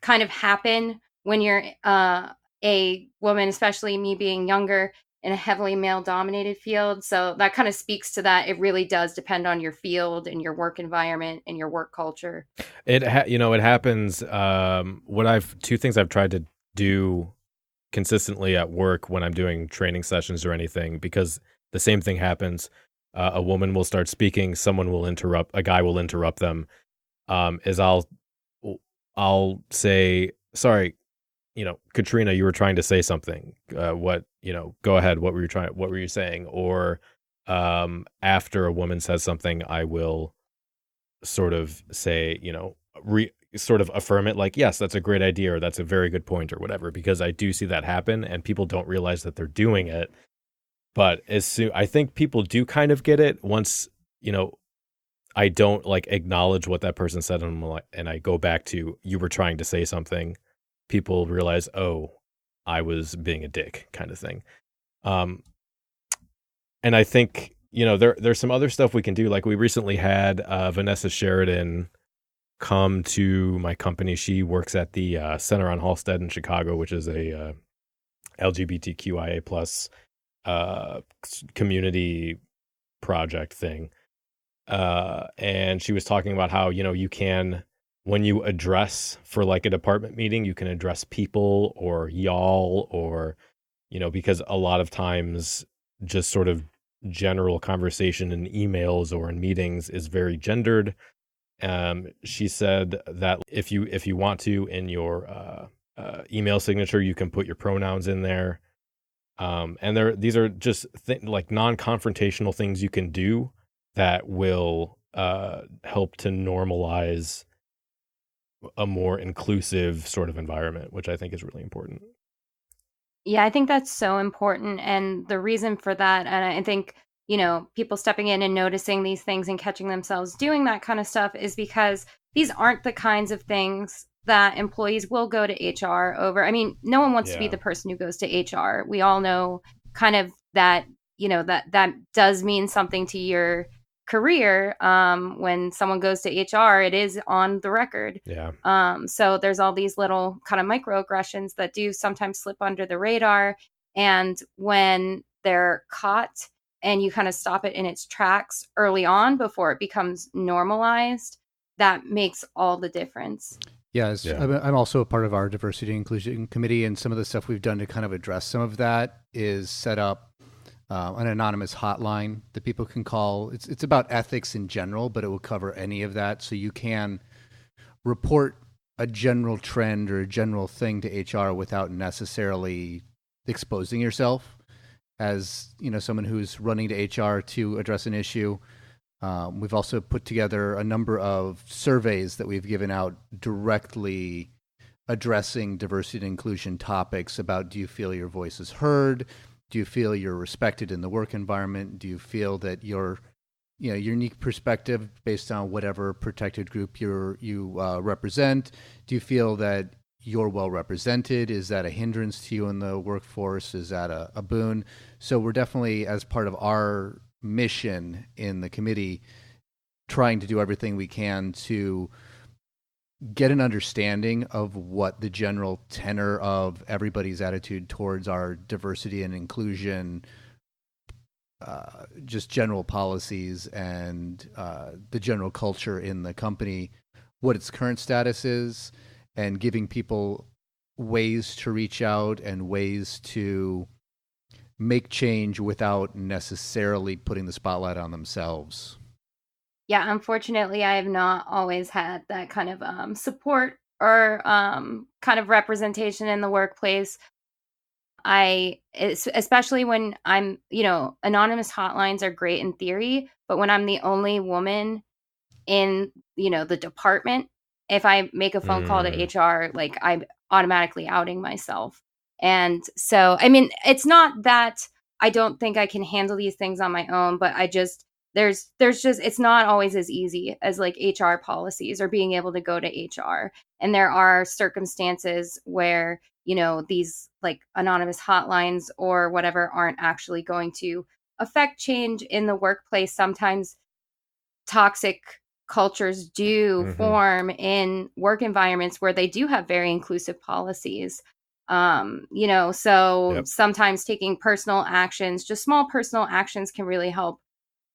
of happen when you're a woman, especially me being younger, in a heavily male-dominated field. So that kind of speaks to that. It really does depend on your field and your work environment and your work culture. It happens. Two things I've tried to do consistently at work when I'm doing training sessions or anything, because the same thing happens. A woman will start speaking, a guy will interrupt them. Is I'll say, sorry, Katrina, you were trying to say something. Go ahead. What were you saying? Or after a woman says something, I will sort of say, sort of affirm it, like, yes, that's a great idea, or that's a very good point, or whatever, because I do see that happen and people don't realize that they're doing it. But I think people do kind of get it once, I don't like acknowledge what that person said, and I go back to, you were trying to say something. People realize, oh, I was being a dick, kind of thing. And I think, there's some other stuff we can do. Like, we recently had Vanessa Sheridan come to my company. She works at the Center on Halsted in Chicago, which is a LGBTQIA plus community project thing. And she was talking about how, you can, when you address for like a department meeting, you can address people or y'all, or, because a lot of times just sort of general conversation in emails or in meetings is very gendered. She said that if you want to, in your email signature, you can put your pronouns in there. And these are just like non-confrontational things you can do that will help to normalize a more inclusive sort of environment, which I think is really important. Yeah, I think that's so important. And the reason for that, and I think, people stepping in and noticing these things and catching themselves doing that kind of stuff, is because these aren't the kinds of things that employees will go to HR over. I mean, no one wants to be the person who goes to HR. We all know kind of that, that does mean something to your career. When someone goes to HR, it is on the record. So there's all these little kind of microaggressions that do sometimes slip under the radar. And when they're caught and you kind of stop it in its tracks early on before it becomes normalized, that makes all the difference. Yes, yeah. I'm also a part of our diversity and inclusion committee, and some of the stuff we've done to kind of address some of that is set up an anonymous hotline that people can call. It's about ethics in general, but it will cover any of that. So you can report a general trend or a general thing to HR without necessarily exposing yourself as, someone who's running to HR to address an issue. We've also put together a number of surveys that we've given out directly addressing diversity and inclusion topics about, do you feel your voice is heard? Do you feel you're respected in the work environment? Do you feel that your unique perspective based on whatever protected group you represent? Do you feel that you're well represented? Is that a hindrance to you in the workforce? Is that a boon? So we're definitely, as part of our mission in the committee, trying to do everything we can to get an understanding of what the general tenor of everybody's attitude towards our diversity and inclusion, just general policies and the general culture in the company, what its current status is, and giving people ways to reach out and ways to make change without necessarily putting the spotlight on themselves. Yeah, unfortunately, I have not always had that kind of support or kind of representation in the workplace. Especially when I'm, anonymous hotlines are great in theory, but when I'm the only woman in, the department, if I make a phone call to HR, like, I'm automatically outing myself. And so, I mean, it's not that I don't think I can handle these things on my own, but there's just, it's not always as easy as like HR policies or being able to go to HR. And there are circumstances where, these like anonymous hotlines or whatever aren't actually going to affect change in the workplace. Sometimes toxic cultures do form in work environments where they do have very inclusive policies. Sometimes taking personal actions, just small personal actions, can really help.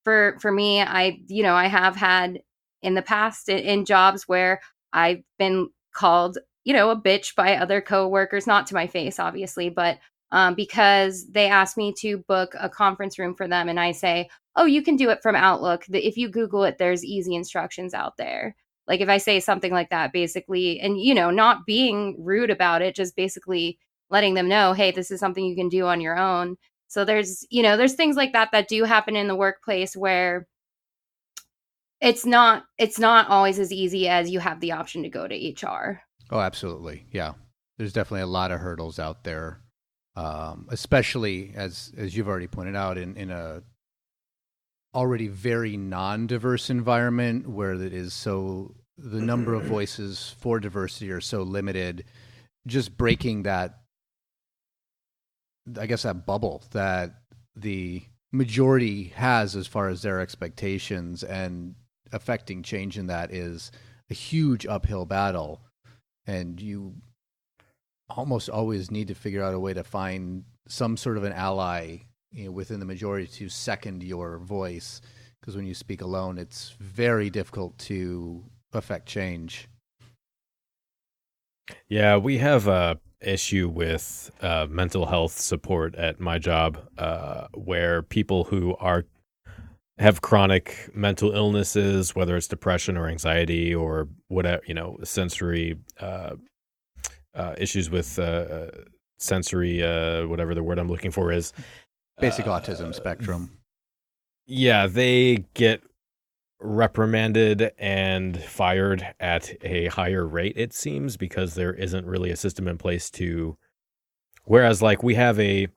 For me, I have had in the past in jobs where I've been called, a bitch by other coworkers, not to my face, obviously, but because they asked me to book a conference room for them. And I say, oh, you can do it from Outlook. If you Google it, there's easy instructions out there. Like if I say something like that, basically, and, not being rude about it, just basically letting them know, hey, this is something you can do on your own. So there's things like that do happen in the workplace where it's not always as easy as you have the option to go to HR. Oh, absolutely. Yeah. There's definitely a lot of hurdles out there, especially as you've already pointed out in a already very non-diverse environment where it is so the number of voices for diversity are so limited. Just breaking that, I guess, that bubble that the majority has as far as their expectations and affecting change in that is a huge uphill battle. And you almost always need to figure out a way to find some sort of an ally, within the majority to second your voice. Because when you speak alone, it's very difficult to affect change. Yeah, we have a issue with mental health support at my job, where people who have chronic mental illnesses, whether it's depression or anxiety or whatever, sensory issues with sensory, whatever the word I'm looking for is. Basic autism spectrum. Yeah, they get reprimanded and fired at a higher rate, it seems, because there isn't really a system in place to. Whereas, like, we have a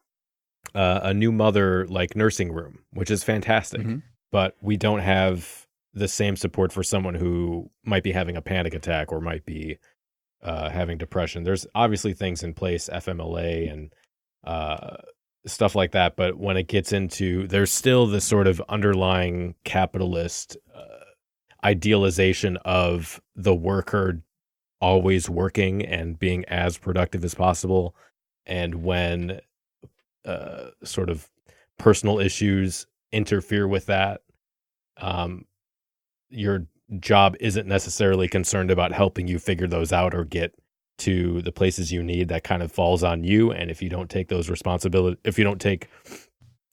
new mother like nursing room, which is fantastic, but we don't have the same support for someone who might be having a panic attack or might be having depression. There's obviously things in place, FMLA and stuff like that, but when it gets into, there's still this sort of underlying capitalist idealization of the worker always working and being as productive as possible. And when sort of personal issues interfere with that, your job isn't necessarily concerned about helping you figure those out or get to the places you need. That kind of falls on you. And if you don't take those responsibilities, if you don't take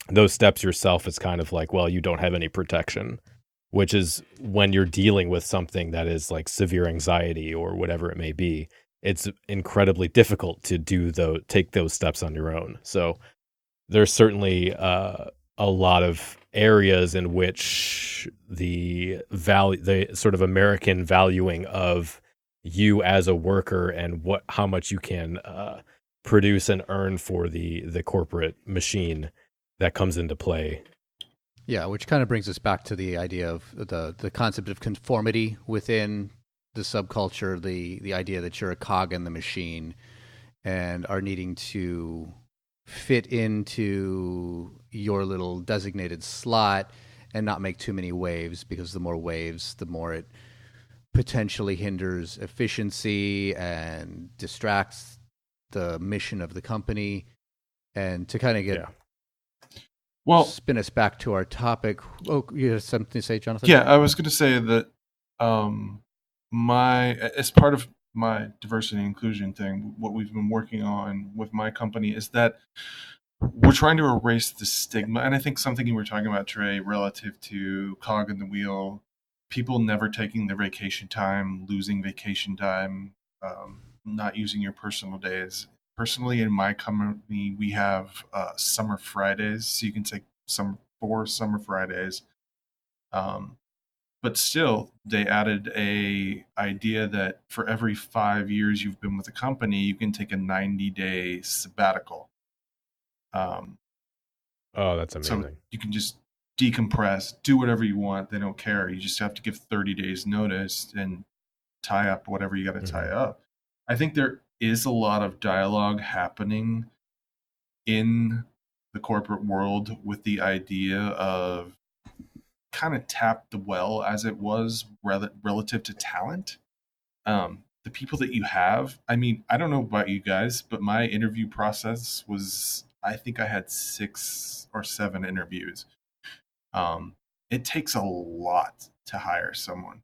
those steps yourself, it's kind of like, well, you don't have any protection. which is when you're dealing with something that is like severe anxiety or whatever it may be. It's incredibly difficult to take those steps on your own. So there's certainly a lot of areas in which the sort of American valuing of you as a worker and how much you can produce and earn for the corporate machine that comes into play. Yeah, which kind of brings us back to the idea of the concept of conformity within the subculture, the idea that you're a cog in the machine and are needing to fit into your little designated slot and not make too many waves, because the more waves, the more it potentially hinders efficiency and distracts the mission of the company. And to kind of spin us back to our topic. Oh, you have something to say, Jonathan? Yeah, I was going to say that as part of my diversity and inclusion thing, what we've been working on with my company is that we're trying to erase the stigma. And I think something you were talking about, Trey, relative to cog in the wheel, people never taking their vacation time, losing vacation time, not using your personal days. Personally, in my company, we have summer Fridays, so you can take 4 summer Fridays. But still, they added a idea that for every 5 years you've been with a company, you can take a 90-day sabbatical. Oh, that's amazing. So you can just decompress, do whatever you want. They don't care. You just have to give 30 days notice and tie up whatever you got to tie up. I think there is a lot of dialogue happening in the corporate world with the idea of kind of tap the well, as it was relative to talent. The people that you have, I mean, I don't know about you guys, but my interview process was, I think I had 6 or 7 interviews. It takes a lot to hire someone,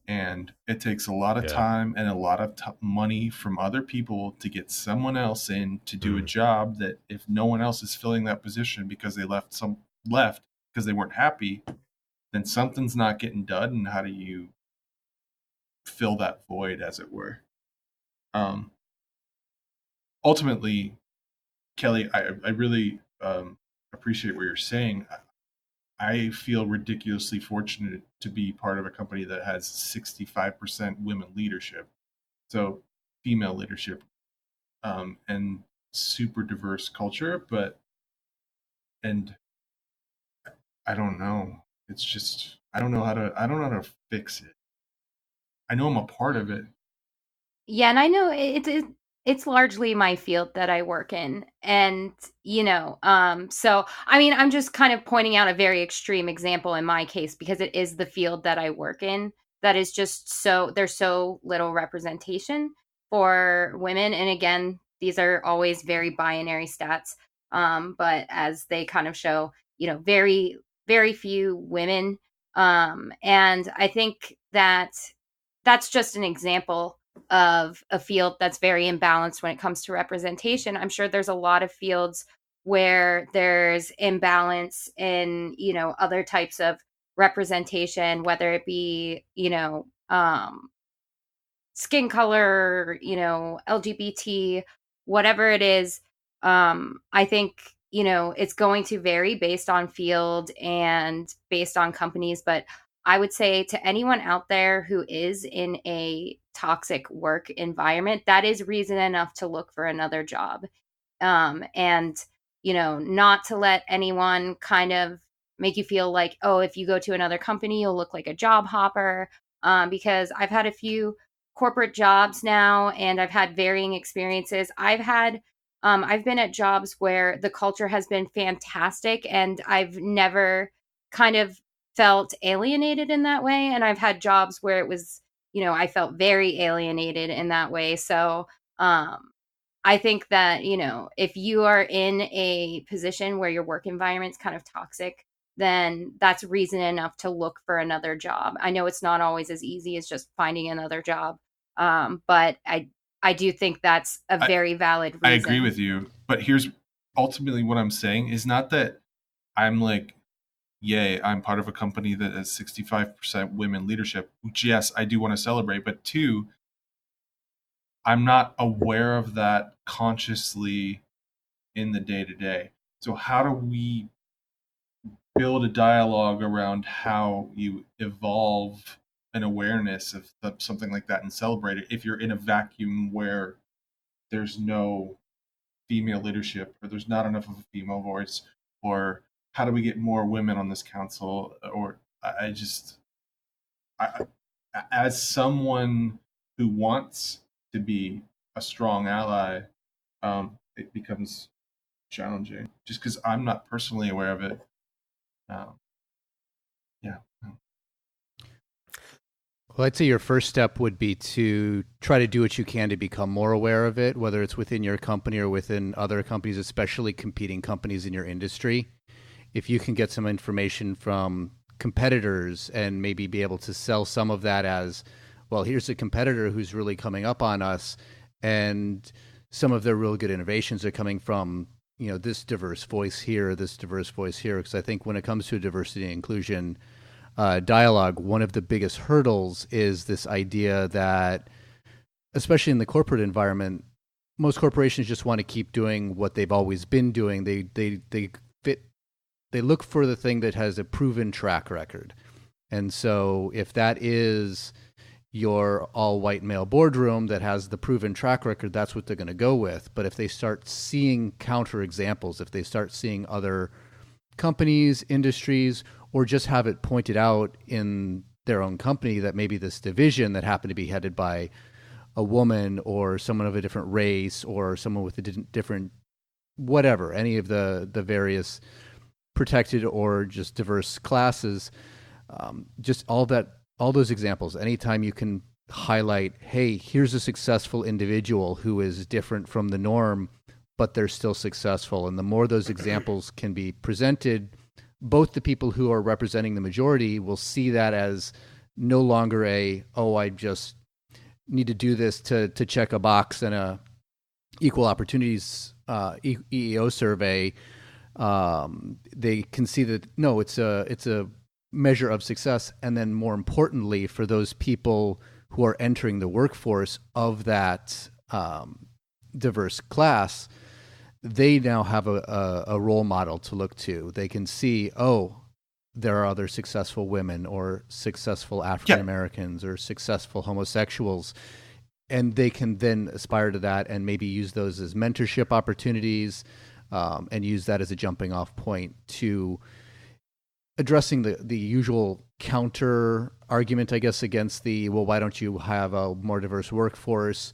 and it takes a lot of time and a lot of money from other people to get someone else in to do a job that, if no one else is filling that position because they left because they weren't happy, then something's not getting done. And how do you fill that void, as it were? Ultimately, Kelly, I really appreciate what you're saying. I feel ridiculously fortunate to be part of a company that has 65% women leadership, so female leadership, and super diverse culture. And I don't know. It's just I don't know how to fix it. I know I'm a part of it. Yeah, and I know it's largely my field that I work in. And, so, I mean, I'm just kind of pointing out a very extreme example in my case, because it is the field that I work in that is just there's so little representation for women. And again, these are always very binary stats. But as they kind of show, very, very few women. And I think that's just an example of a field that's very imbalanced when it comes to representation. I'm sure there's a lot of fields where there's imbalance in, other types of representation, whether it be, skin color, LGBT, whatever it is. I think, it's going to vary based on field and based on companies, but I would say to anyone out there who is in a toxic work environment, that is reason enough to look for another job. And, not to let anyone kind of make you feel like, oh, if you go to another company, you'll look like a job hopper. Because I've had a few corporate jobs now, and I've had varying experiences. I've been at jobs where the culture has been fantastic, and I've never kind of felt alienated in that way. And I've had jobs where it was, I felt very alienated in that way. So I think that, if you are in a position where your work environment's kind of toxic, then that's reason enough to look for another job. I know it's not always as easy as just finding another job. But I do think that's a very valid reason. I agree with you. But here's ultimately what I'm saying is not that I'm like, yay, I'm part of a company that has 65% women leadership, which, yes, I do want to celebrate. But two, I'm not aware of that consciously in the day-to-day. So how do we build a dialogue around how you evolve an awareness of something like that and celebrate it if you're in a vacuum where there's no female leadership, or there's not enough of a female voice, or how do we get more women on this council? Or I just, as someone who wants to be a strong ally, it becomes challenging just because I'm not personally aware of it. Yeah. Well, I'd say your first step would be to try to do what you can to become more aware of it, whether it's within your company or within other companies, especially competing companies in your industry. If you can get some information from competitors and maybe be able to sell some of that as, well, here's a competitor who's really coming up on us, and some of their real good innovations are coming from, you know, this diverse voice here, this diverse voice here. Because I think when it comes to diversity and inclusion dialogue, one of the biggest hurdles is this idea that, especially in the corporate environment, most corporations just want to keep doing what they've always been doing. They look for the thing that has a proven track record. And so if that is your all-white male boardroom that has the proven track record, that's what they're going to go with. But if they start seeing counter examples, if they start seeing other companies, industries, or just have it pointed out in their own company that maybe this division that happened to be headed by a woman or someone of a different race or someone with a different whatever, any of the various protected or just diverse classes, just all those examples, anytime you can highlight, hey, here's a successful individual who is different from the norm, but they're still successful. And the more those examples can be presented, both the people who are representing the majority will see that as no longer I just need to do this to check a box in a equal opportunities EEO survey. They can see that, no, it's a measure of success. And then more importantly, for those people who are entering the workforce of that diverse class, they now have a role model to look to. They can see, oh, there are other successful women or successful African Americans or successful homosexuals. And they can then aspire to that and maybe use those as mentorship opportunities, and use that as a jumping off point to addressing the usual counter argument, I guess, against the, well, why don't you have a more diverse workforce?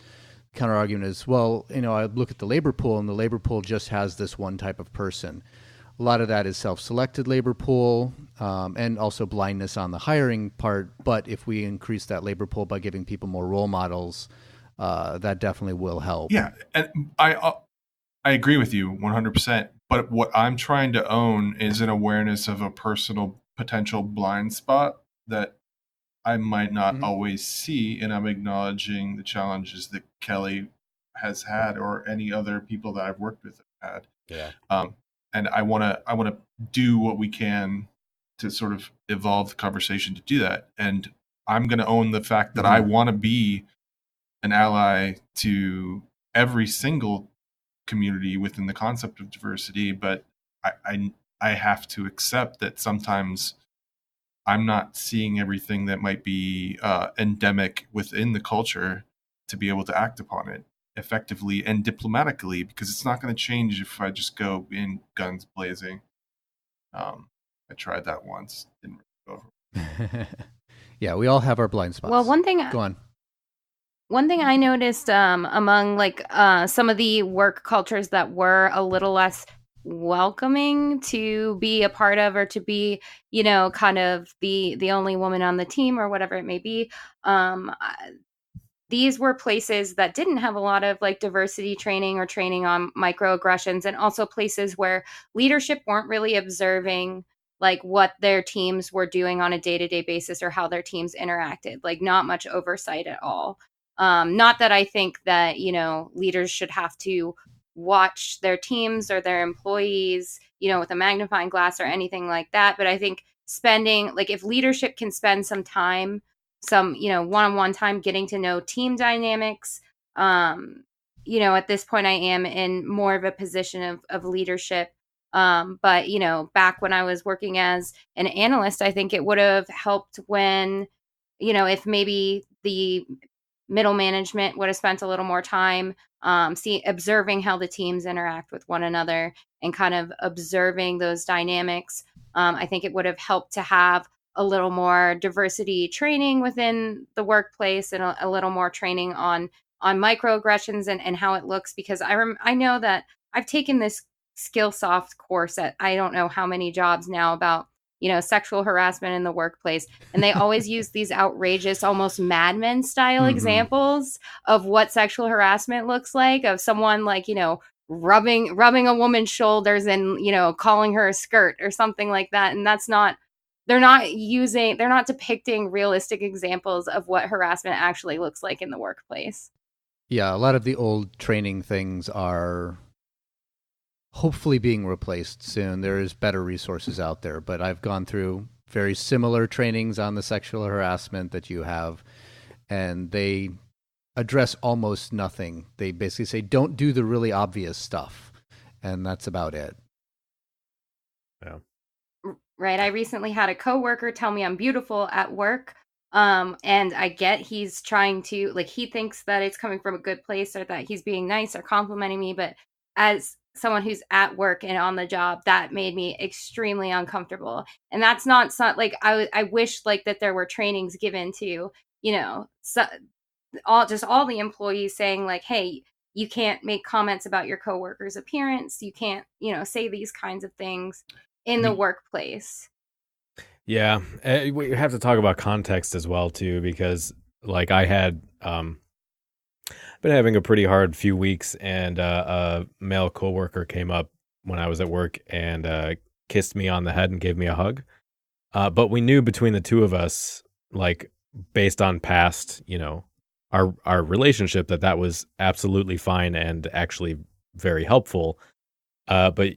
Counter argument is, well, I look at the labor pool, and the labor pool just has this one type of person. A lot of that is self-selected labor pool, and also blindness on the hiring part. But if we increase that labor pool by giving people more role models, that definitely will help. Yeah, and I agree with you 100%. But what I'm trying to own is an awareness of a personal potential blind spot that I might not always see, and I'm acknowledging the challenges that Kelly has had or any other people that I've worked with have had. Yeah. And I want to do what we can to sort of evolve the conversation to do that. And I'm going to own the fact that I want to be an ally to every single community within the concept of diversity, but I have to accept that sometimes I'm not seeing everything that might be endemic within the culture to be able to act upon it effectively and diplomatically, because it's not going to change if I just go in guns blazing. I tried that once, didn't really go over. Yeah, we all have our blind spots. Well, Go on. One thing I noticed among some of the work cultures that were a little less welcoming to be a part of, or to be, kind of the only woman on the team or whatever it may be. These were places that didn't have a lot of diversity training or training on microaggressions, and also places where leadership weren't really observing what their teams were doing on a day-to-day basis or how their teams interacted. Not much oversight at all. Not that I think that, leaders should have to watch their teams or their employees, with a magnifying glass or anything like that. But I think spending, like, if leadership can spend some time, some, one-on-one time getting to know team dynamics, at this point I am in more of a position of leadership. But, back when I was working as an analyst, I think it would have helped when, if maybe the middle management would have spent a little more time observing how the teams interact with one another and kind of observing those dynamics. I think it would have helped to have a little more diversity training within the workplace and a little more training on microaggressions and how it looks, because I know that I've taken this Skillsoft course at I don't know how many jobs now about sexual harassment in the workplace, and they always use these outrageous, almost Mad Men style examples of what sexual harassment looks like, of someone like rubbing a woman's shoulders and calling her a skirt or something like that. And that's not, they're not depicting realistic examples of what harassment actually looks like in the workplace. Yeah, a lot of the old training things are hopefully being replaced soon. There is better resources out there, but I've gone through very similar trainings on the sexual harassment that you have, and they address almost nothing. They basically say, don't do the really obvious stuff, and that's about it. Yeah. Right. I recently had a coworker tell me I'm beautiful at work. And I get he's trying to, like, he thinks that it's coming from a good place or that he's being nice or complimenting me. But as someone who's at work and on the job, that made me extremely uncomfortable. And that's not like, I wish like that there were trainings given to, all the employees saying like, hey, you can't make comments about your coworker's appearance. You can't, say these kinds of things in the workplace. Yeah, we have to talk about context as well too, because like I had been having a pretty hard few weeks, and a male coworker came up when I was at work and kissed me on the head and gave me a hug. But we knew between the two of us, like based on past, our relationship, that was absolutely fine and actually very helpful. But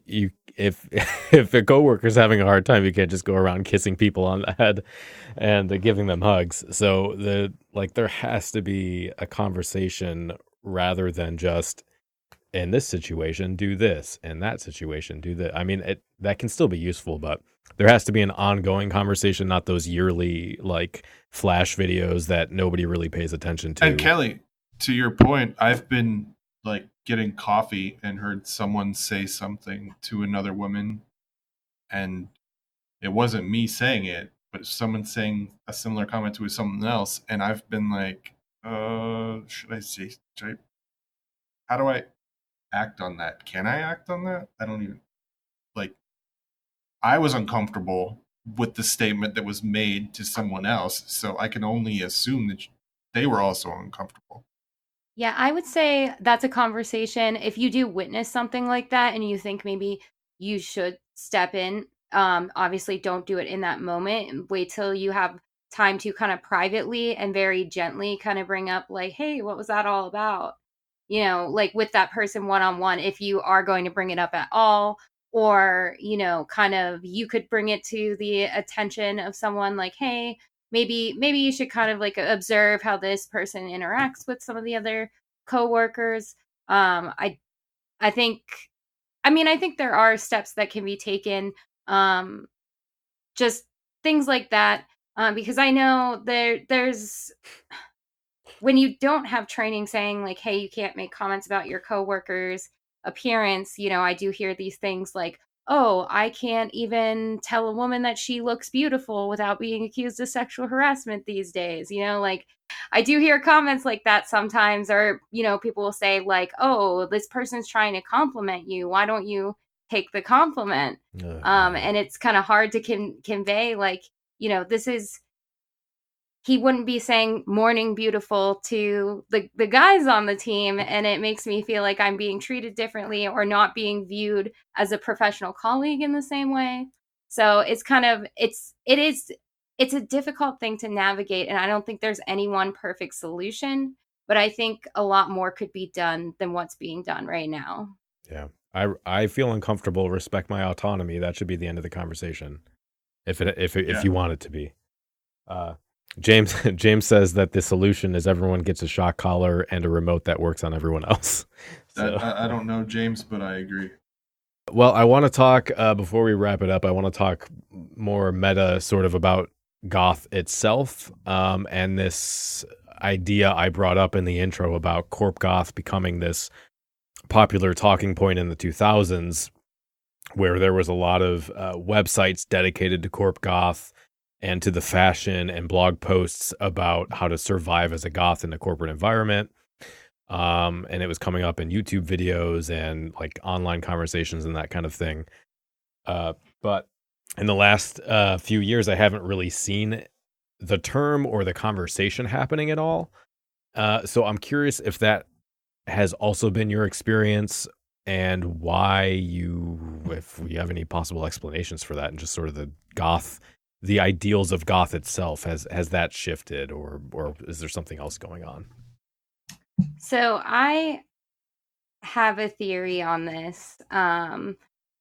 if a coworker's having a hard time, you can't just go around kissing people on the head and giving them hugs. So there has to be a conversation rather than just, in this situation, do this, in that situation, do that. I mean, that can still be useful, but there has to be an ongoing conversation, not those yearly like flash videos that nobody really pays attention to. And Kelly, to your point, I've been like getting coffee and heard someone say something to another woman, and it wasn't me saying it, but someone saying a similar comment to someone else, and I've been like, how do I act on that? Can I act on that? I don't even, like, I was uncomfortable with the statement that was made to someone else, so I can only assume that they were also uncomfortable. Yeah, I would say that's a conversation. If you do witness something like that and you think maybe you should step in, obviously don't do it in that moment, and wait till you have time to kind of privately and very gently kind of bring up like, hey, what was that all about? Like with that person one-on-one, if you are going to bring it up at all, or, kind of you could bring it to the attention of someone like, hey, maybe you should kind of like observe how this person interacts with some of the other coworkers. I think there are steps that can be taken, just things like that, because I know there's when you don't have training saying like, hey, you can't make comments about your coworkers' appearance. I do hear these things like, oh, I can't even tell a woman that she looks beautiful without being accused of sexual harassment these days. Like, I do hear comments like that sometimes, or, people will say like, oh, this person's trying to compliment you. Why don't you take the compliment? And it's kind of hard to convey like, this is, he wouldn't be saying morning beautiful to the guys on the team, and it makes me feel like I'm being treated differently or not being viewed as a professional colleague in the same way. So it's kind of it's a difficult thing to navigate, and I don't think there's any one perfect solution, but I think a lot more could be done than what's being done right now. Yeah. I feel uncomfortable, respect my autonomy. That should be the end of the conversation. If you want it to be. James says that the solution is everyone gets a shock collar and a remote that works on everyone else. So, I don't know, James, but I agree. Well, I want to talk, before we wrap it up, I want to talk more meta sort of about goth itself, and this idea I brought up in the intro about Corp Goth becoming this popular talking point in the 2000s, where there was a lot of websites dedicated to Corp Goth and to the fashion and blog posts about how to survive as a goth in a corporate environment. And it was coming up in YouTube videos and like online conversations and that kind of thing. But in the last few years, I haven't really seen the term or the conversation happening at all. So I'm curious if that has also been your experience and why if we have any possible explanations for that and just sort of the ideals of goth itself, has that shifted or is there something else going on? So I have a theory on this, and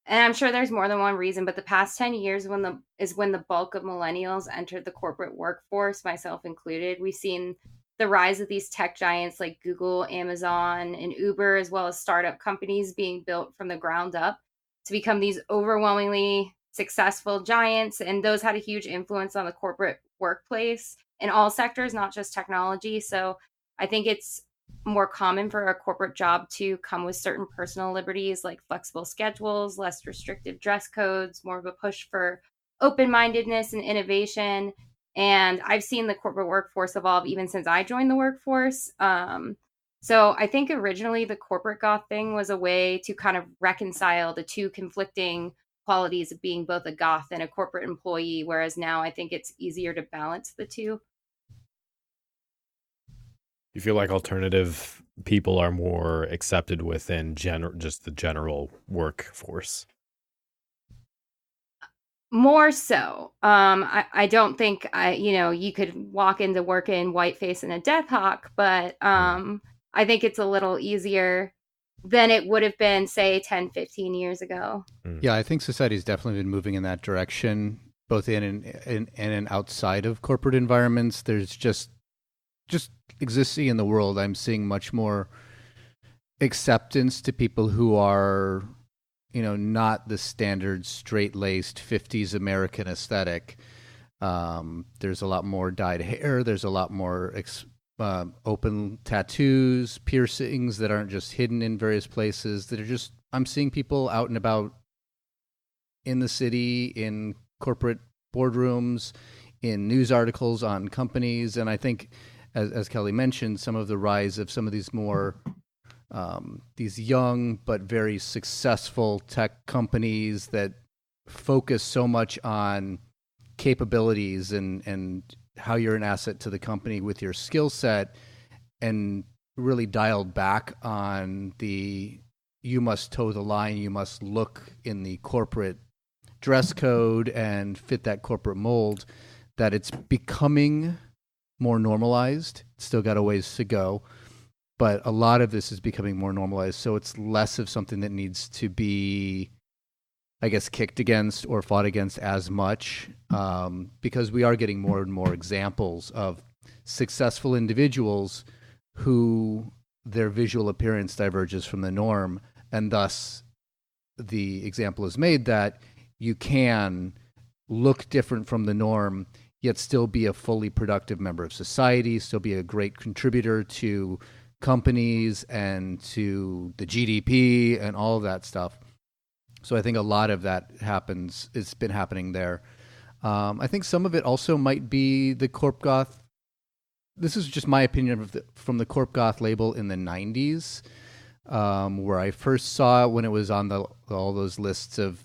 I'm sure there's more than one reason, but the past 10 years is when the bulk of millennials entered the corporate workforce, myself included. We've seen the rise of these tech giants like Google, Amazon, and Uber, as well as startup companies being built from the ground up to become these overwhelmingly successful giants. And those had a huge influence on the corporate workplace in all sectors, not just technology. So I think it's more common for a corporate job to come with certain personal liberties like flexible schedules, less restrictive dress codes, more of a push for open-mindedness and innovation. And I've seen the corporate workforce evolve even since I joined the workforce. So I think originally the corporate goth thing was a way to kind of reconcile the two conflicting qualities of being both a goth and a corporate employee, whereas now I think it's easier to balance the two. You feel like alternative people are more accepted within just the general workforce? More so. I don't think you could walk into work in whiteface and a death hawk, but I think it's a little easier than it would have been, say, 10, 15 years ago. Yeah, I think society's definitely been moving in that direction, both in and outside of corporate environments. There's just existing in the world, I'm seeing much more acceptance to people who are, not the standard straight-laced 50s American aesthetic. There's a lot more dyed hair. There's a lot more open tattoos, piercings that aren't just hidden in various places, that are just, I'm seeing people out and about in the city, in corporate boardrooms, in news articles on companies. And I think, as Kelly mentioned, some of the rise of some of these more these young but very successful tech companies that focus so much on capabilities and how you're an asset to the company with your skill set, and really dialed back on you must toe the line, you must look in the corporate dress code and fit that corporate mold, that it's becoming more normalized. It's still got a ways to go, but a lot of this is becoming more normalized. So it's less of something that needs to be, I guess, kicked against or fought against as much, because we are getting more and more examples of successful individuals who their visual appearance diverges from the norm. And thus the example is made that you can look different from the norm, yet still be a fully productive member of society, still be a great contributor to companies and to the GDP and all of that stuff. So I think a lot of that it's been happening there. I think some of it also might be the Corp Goth. This is just my opinion from the Corp Goth label in the 90s, where I first saw it when it was on all those lists of,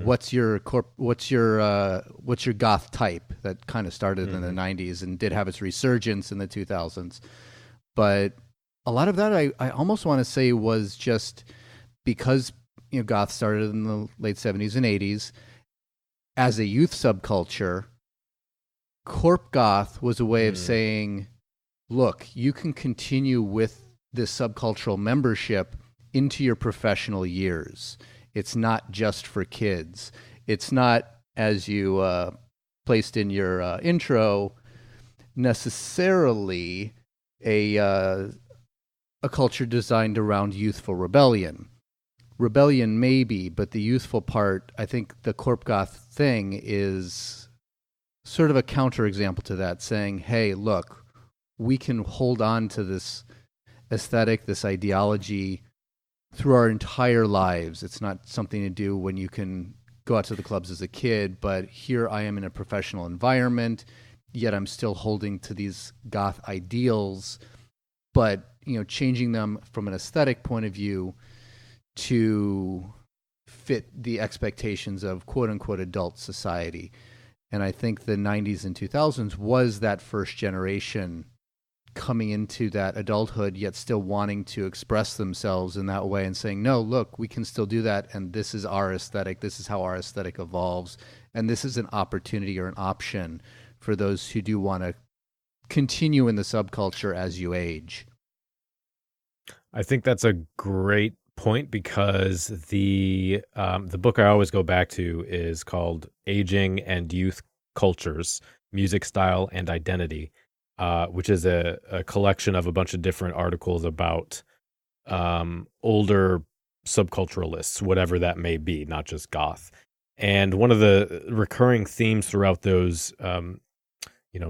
what's your goth type, that kind of started in the 90s and did have its resurgence in the 2000s. But a lot of that I almost want to say was just because goth started in the late 70s and 80s as a youth subculture. Corp Goth was a way of saying, look, you can continue with this subcultural membership into your professional years. It's not just for kids. It's not, as you placed in your intro, necessarily a culture designed around youthful rebellion. Rebellion maybe, but the youthful part, I think the Corp Goth thing is sort of a counterexample to that, saying, hey, look, we can hold on to this aesthetic, this ideology through our entire lives. It's not something to do when you can go out to the clubs as a kid, but here I am in a professional environment, yet I'm still holding to these goth ideals, but changing them from an aesthetic point of view to fit the expectations of quote unquote adult society. And I think the 90s and 2000s was that first generation coming into that adulthood, yet still wanting to express themselves in that way and saying, no, look, we can still do that. And this is our aesthetic. This is how our aesthetic evolves. And this is an opportunity or an option for those who do want to continue in the subculture as you age. I think that's a great point, because the book I always go back to is called Aging and Youth Cultures, Music, Style, and Identity, which is a collection of a bunch of different articles about older subculturalists, whatever that may be, not just goth. And one of the recurring themes throughout those,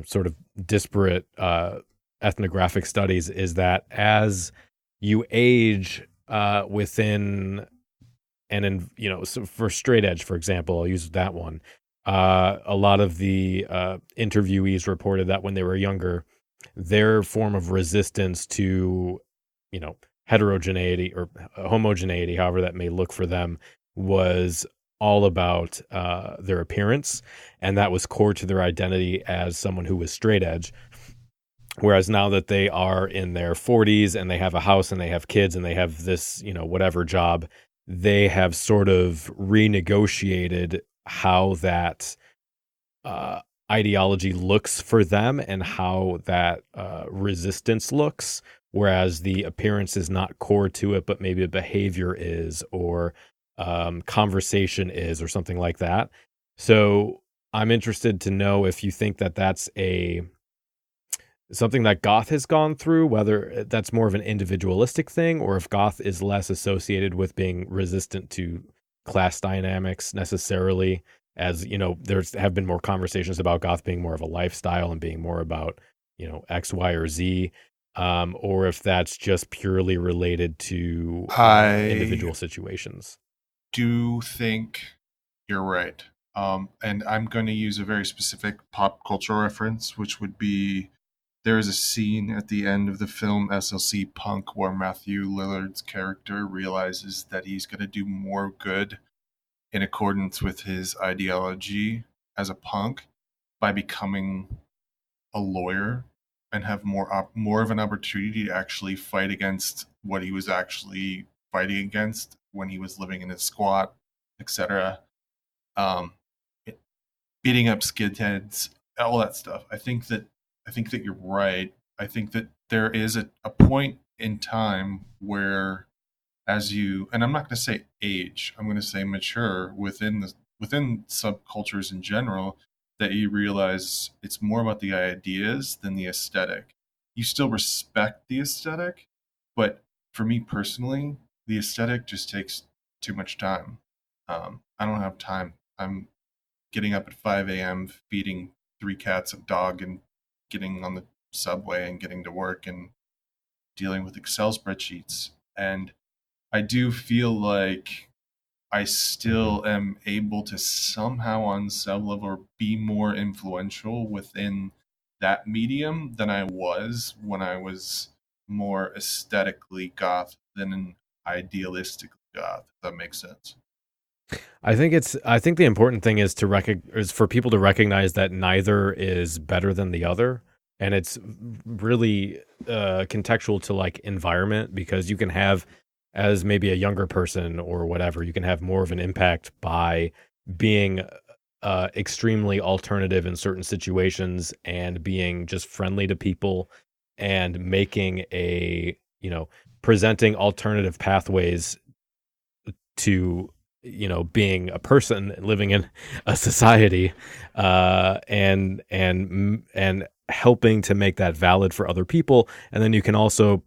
sort of disparate ethnographic studies is that as you age within, so for straight edge, for example, I'll use that one. A lot of the interviewees reported that when they were younger, their form of resistance to, heterogeneity or homogeneity, however that may look for them, was all about their appearance, and that was core to their identity as someone who was straight edge. Whereas now that they are in their 40s and they have a house and they have kids and they have this, whatever job, they have sort of renegotiated how that ideology looks for them and how that resistance looks, whereas the appearance is not core to it, but maybe a behavior is, or conversation is, or something like that. So I'm interested to know if you think that that's something that goth has gone through, whether that's more of an individualistic thing, or if goth is less associated with being resistant to class dynamics necessarily, as there's have been more conversations about goth being more of a lifestyle and being more about X, Y, or Z, or if that's just purely related to individual situations. Do think you're right, and I'm going to use a very specific pop culture reference, which would be, there is a scene at the end of the film SLC Punk where Matthew Lillard's character realizes that he's going to do more good in accordance with his ideology as a punk by becoming a lawyer and have more of an opportunity to actually fight against what he was actually fighting against when he was living in his squat, etc. Beating up skinheads, all that stuff. I think that you're right. I think that there is a point in time where, as you, and I'm not going to say age, I'm going to say mature within subcultures in general, that you realize it's more about the ideas than the aesthetic. You still respect the aesthetic, but for me personally, the aesthetic just takes too much time. I don't have time. I'm getting up at 5 a.m., feeding 3 cats a dog, and getting on the subway and getting to work and dealing with Excel spreadsheets. And I do feel like I still am able to somehow on some level be more influential within that medium than I was when I was more aesthetically goth than an idealistic goth, if that makes sense. I think the important thing is is for people to recognize that neither is better than the other. And it's really contextual to like environment, because you can have, as maybe a younger person or whatever, you can have more of an impact by being extremely alternative in certain situations and being just friendly to people and making a, presenting alternative pathways to, being a person living in a society, and helping to make that valid for other people. And then you can also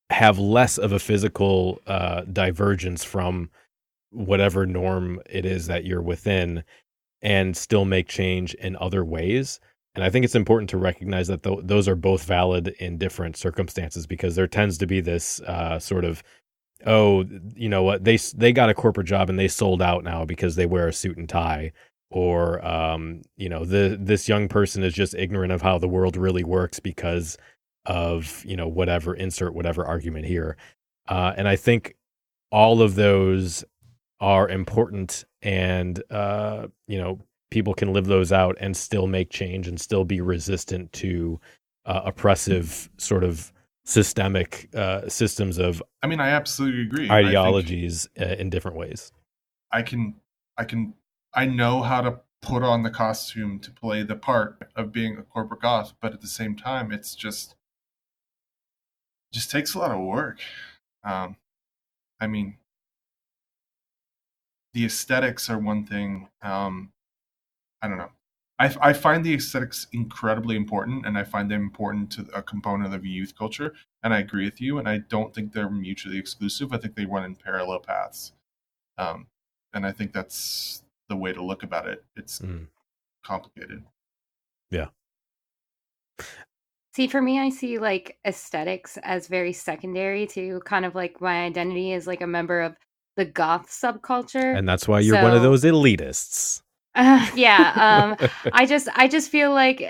have less of a physical divergence from whatever norm it is that you're within, and still make change in other ways. And I think it's important to recognize that those are both valid in different circumstances, because there tends to be this sort of, oh, you know what, they got a corporate job and they sold out now because they wear a suit and tie, or this young person is just ignorant of how the world really works because of insert whatever argument here. And I think all of those are important, and people can live those out and still make change and still be resistant to oppressive sort of systemic systems of, I absolutely agree, ideologies in different ways. I know how to put on the costume to play the part of being a corporate goth, but at the same time, it's just takes a lot of work. The aesthetics are one thing. I don't know. I find the aesthetics incredibly important, and I find them important to a component of youth culture. And I agree with you, and I don't think they're mutually exclusive. I think they run in parallel paths. And I think that's the way to look about it. It's complicated. Yeah. See, for me, I see like aesthetics as very secondary to kind of like my identity as like a member of the goth subculture. And that's why you're one of those elitists. Yeah. I just feel like,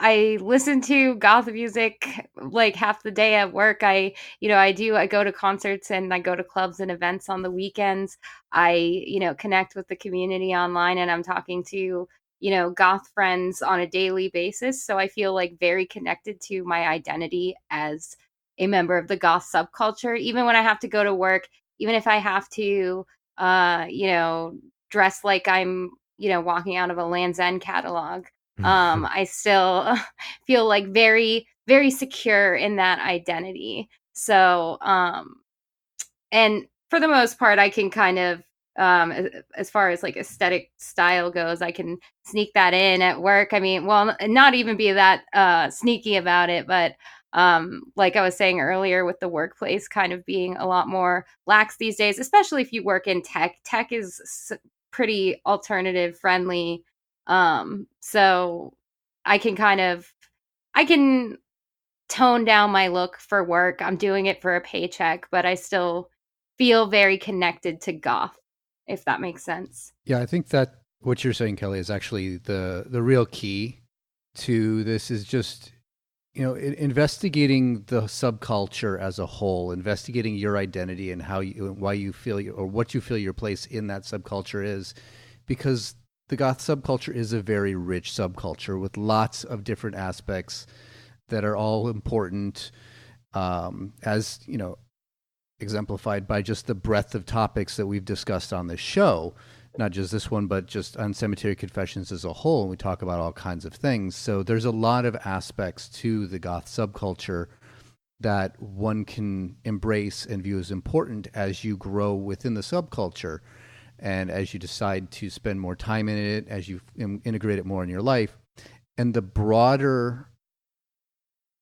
I listen to goth music like half the day at work. I go to concerts and I go to clubs and events on the weekends. I, connect with the community online, and I'm talking to, goth friends on a daily basis. So I feel like very connected to my identity as a member of the goth subculture, even when I have to go to work, even if I have to, dress like I'm, walking out of a Land's End catalog. I still feel like very, very secure in that identity. So, and for the most part, I can kind of, as far as like aesthetic style goes, I can sneak that in at work. Not even be that sneaky about it, but like I was saying earlier, with the workplace kind of being a lot more lax these days, especially if you work in tech. Tech is pretty alternative friendly. So I can tone down my look for work. I'm doing it for a paycheck, but I still feel very connected to goth, if that makes sense. Yeah, I think that what you're saying, Kelly, is actually the real key to this, is just, investigating the subculture as a whole, investigating your identity and why you feel or what you feel your place in that subculture is, because the goth subculture is a very rich subculture with lots of different aspects that are all important, as exemplified by just the breadth of topics that we've discussed on this show. Not just this one, but just on Cemetery Confessions as a whole. And we talk about all kinds of things. So there's a lot of aspects to the goth subculture that one can embrace and view as important as you grow within the subculture. And as you decide to spend more time in it, as you integrate it more in your life. And the broader,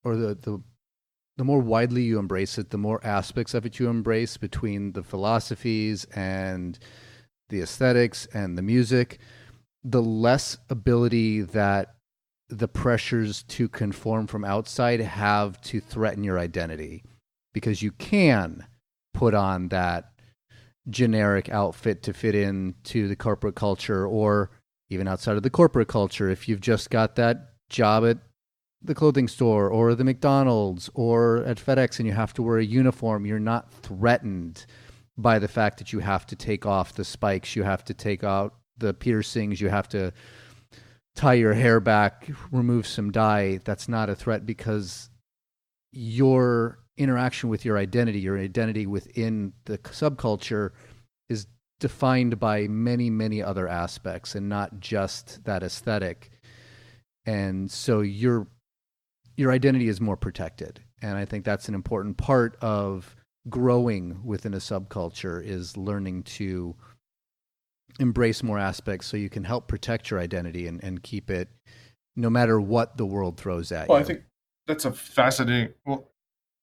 or the more widely you embrace it, the more aspects of it you embrace, between the philosophies and the aesthetics and the music, the less ability that the pressures to conform from outside have to threaten your identity, because you can put on that generic outfit to fit in to the corporate culture, or even outside of the corporate culture. If you've just got that job at the clothing store or the McDonald's or at FedEx and you have to wear a uniform, you're not threatened by the fact that you have to take off the spikes, you have to take out the piercings, you have to tie your hair back, remove some dye. That's not a threat, because your interaction with your identity within the subculture is defined by many, many other aspects and not just that aesthetic. And so your identity is more protected. And I think that's an important part of growing within a subculture, is learning to embrace more aspects so you can help protect your identity and keep it no matter what the world throws at you. I think that's a fascinating... Well,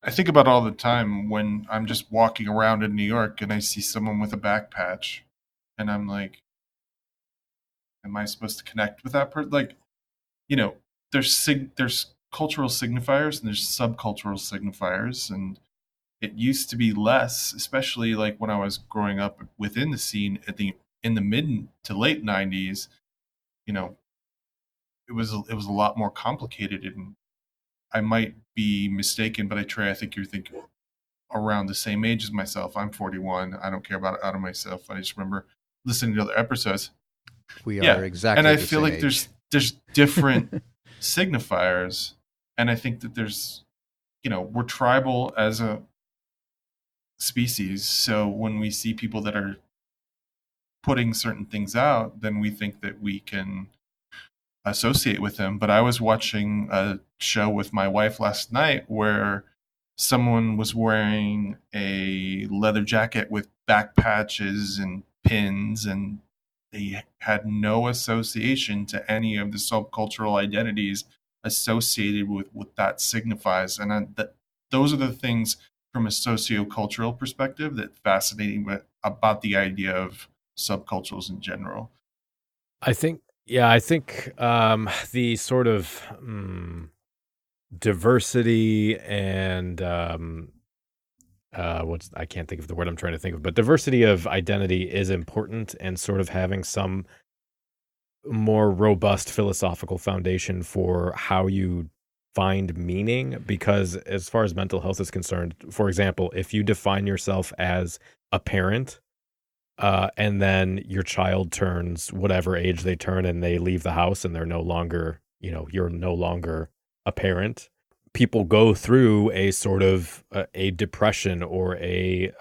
I think about it all the time when I'm just walking around in New York and I see someone with a back patch, and I'm like, am I supposed to connect with that person? Like, you know, there's cultural signifiers and there's subcultural signifiers, and it used to be less, especially like when I was growing up within the scene in the mid to late 90s. You know, it was a lot more complicated, and I might be mistaken, but Trey, I think you're thinking around the same age as myself. I'm 41. I don't care about it out of myself. I just remember listening to other episodes. We are exactly and I the feel same like age. there's different signifiers, and I think that there's, you know, we're tribal as a species, so when we see people that are putting certain things out, then we think that we can associate with them. But I was watching a show with my wife last night where someone was wearing a leather jacket with back patches and pins, and they had no association to any of the subcultural identities associated with what that signifies. And those are the things from a sociocultural perspective that fascinating about the idea of subcultures in general. I think the sort of diversity and I can't think of the word I'm trying to think of, but diversity of identity is important, and sort of having some more robust philosophical foundation for how you find meaning. Because as far as mental health is concerned, for example, if you define yourself as a parent, and then your child turns whatever age they turn and they leave the house and they're no longer, you're no longer a parent, people go through a sort of a depression or a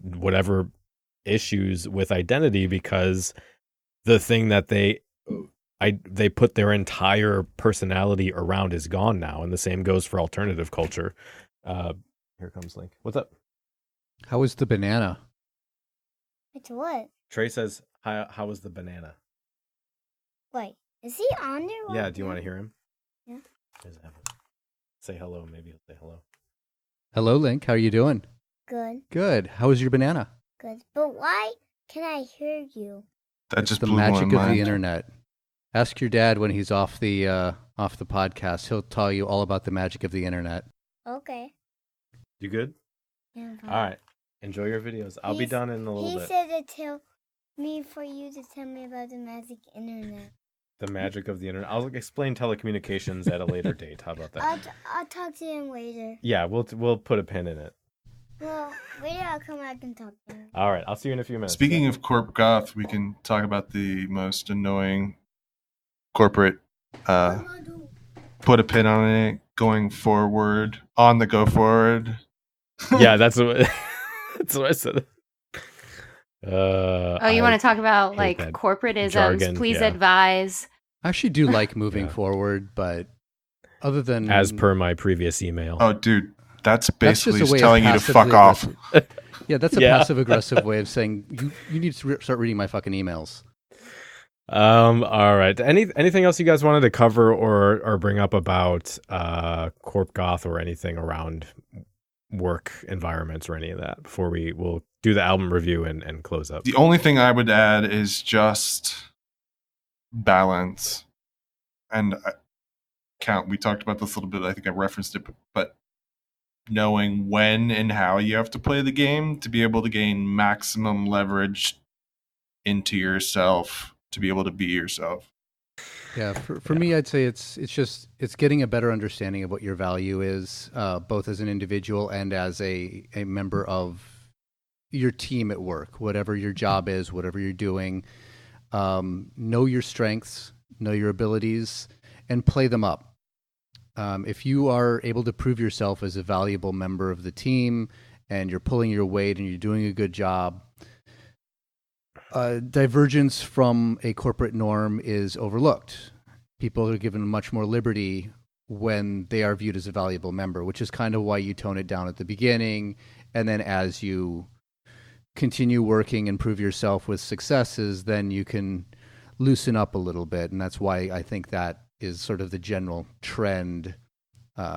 whatever issues with identity, because the thing that they put their entire personality around is gone now. And the same goes for alternative culture. Here comes Link. What's up? How was the banana? It's what? Trey says, how was the banana? Wait, is he on there? Yeah, do you want to hear him? Yeah. Say hello, maybe he'll say hello. Hello, Link. How are you doing? Good. Good. How was your banana? Good. But why can I hear you? That just the blew magic my of mind. the internet. Ask your dad when he's off the podcast. He'll tell you all about the magic of the internet. Okay. You good? Yeah. All right. Enjoy your videos. I'll be done in a little bit. He said to tell me for you to tell me about the magic internet. The magic of the internet. I'll explain telecommunications at a later date. How about that? I'll talk to him later. Yeah, we'll put a pin in it. Well, later I'll come back and talk to him. All right, I'll see you in a few minutes. Speaking of Corp Goth, we can talk about the most annoying corporate put a pin on it, going forward, on the go forward. Yeah, that's what I said. You want to talk about like corporatisms? Jargon, Please yeah. advise. I actually do like moving forward, but other than... As per my previous email. Oh, dude, that's basically just a way of telling you to fuck off. Yeah, that's a passive-aggressive way of saying, you need to start reading my fucking emails. All right. Anything else you guys wanted to cover or bring up about Corp Goth or anything around work environments or any of that before we'll do the album review and close up? The only thing I would add is just balance. And count. We talked about this a little bit. I think I referenced it, but knowing when and how you have to play the game to be able to gain maximum leverage into yourself, to be able to be yourself. Yeah, for me, I'd say it's getting a better understanding of what your value is, both as an individual and as a member of your team at work, whatever your job is, whatever you're doing. Know your strengths, know your abilities, and play them up. If you are able to prove yourself as a valuable member of the team and you're pulling your weight and you're doing a good job, divergence from a corporate norm is overlooked. People are given much more liberty when they are viewed as a valuable member, which is kind of why you tone it down at the beginning. And then as you continue working and prove yourself with successes, then you can loosen up a little bit. And that's why I think that is sort of the general trend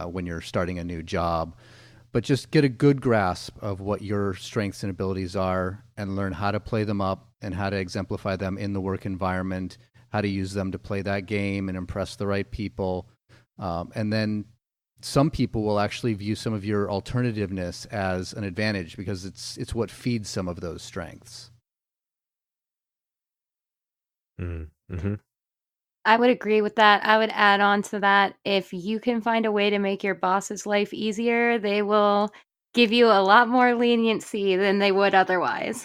when you're starting a new job. But just get a good grasp of what your strengths and abilities are and learn how to play them up and how to exemplify them in the work environment, how to use them to play that game and impress the right people. And then some people will actually view some of your alternativeness as an advantage because it's what feeds some of those strengths. Mm-hmm. I would agree with that. I would add on to that. If you can find a way to make your boss's life easier, they will give you a lot more leniency than they would otherwise.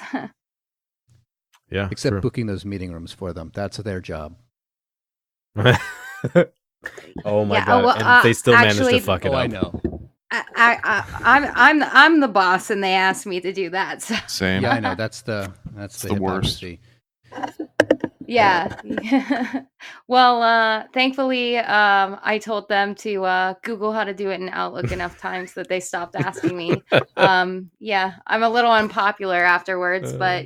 Yeah. Except true. booking those meeting rooms for them. That's their job. Oh my Yeah, God. well, And they still managed actually- to fuck it up. I know. I'm the boss, and they asked me to do that. So. Same. Yeah, I know. That's the worst. hypocrisy. Yeah. Well, thankfully, I told them to Google how to do it in Outlook enough times that they stopped asking me. Yeah, I'm a little unpopular afterwards, but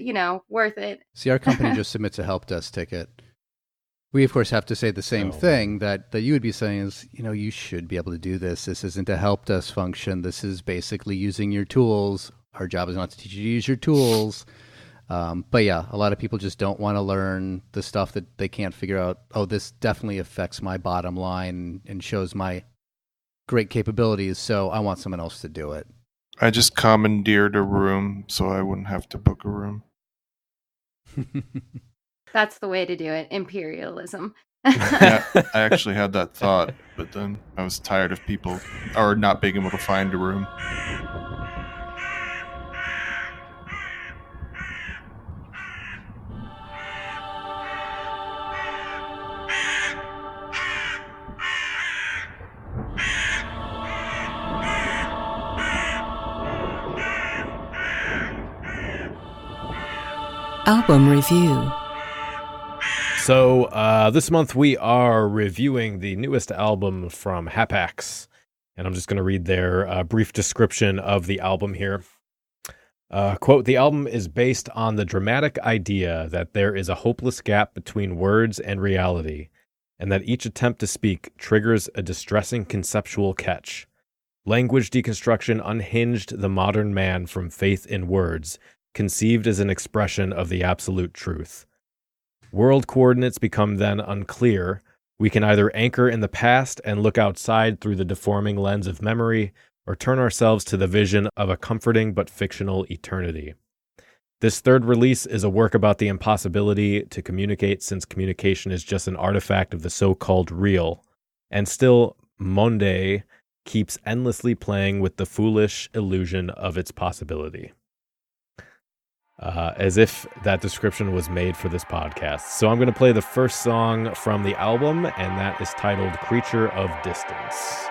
worth it. See, our company just submits a help desk ticket. We, of course, have to say the same thing that you would be saying is, you should be able to do this. This isn't a help desk function. This is basically using your tools. Our job is not to teach you to use your tools. But yeah, a lot of people just don't want to learn the stuff that they can't figure out. Oh, this definitely affects my bottom line and shows my great capabilities. So I want someone else to do it. I just commandeered a room so I wouldn't have to book a room. That's the way to do it. Imperialism. Yeah, I actually had that thought, but then I was tired of people or not being able to find a room. Album review. So this month we are reviewing the newest album from Hapax, and I'm just going to read their brief description of the album here. Quote, "The album is based on the dramatic idea that there is a hopeless gap between words and reality, and that each attempt to speak triggers a distressing conceptual catch. Language deconstruction unhinged the modern man from faith in words, conceived as an expression of the absolute truth. World coordinates become then unclear. We can either anchor in the past and look outside through the deforming lens of memory, or turn ourselves to the vision of a comforting but fictional eternity. This third release is a work about the impossibility to communicate, since communication is just an artifact of the so-called real, and still Monde keeps endlessly playing with the foolish illusion of its possibility." As if that description was made for this podcast. So I'm going to play the first song from the album, and that is titled Creature of Distance.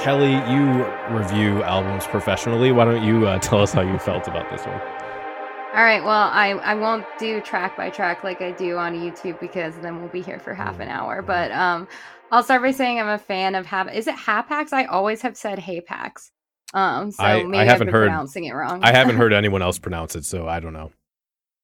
Kelly, you review albums professionally. Why don't you tell us how you felt about this one? All right, well, I won't do track by track like I do on YouTube because then we'll be here for half an hour. But I'll start by saying I'm a fan of Is it Hapax? I always have said Hapax. So maybe I've been pronouncing it wrong. I haven't heard anyone else pronounce it, so I don't know.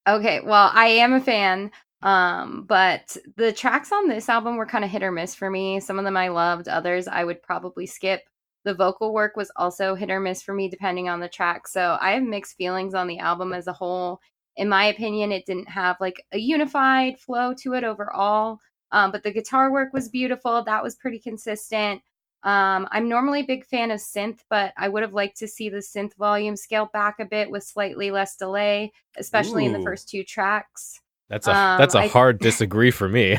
Okay, well, I am a fan. But the tracks on this album were kind of hit or miss for me. Some of them I loved, others I would probably skip. The vocal work was also hit or miss for me depending on the track. So I have mixed feelings on the album as a whole. In my opinion, it didn't have like a unified flow to it overall. But the guitar work was beautiful. That was pretty consistent. I'm normally a big fan of synth, but I would have liked to see the synth volume scaled back a bit with slightly less delay, especially in the first two tracks. That's a hard disagree for me.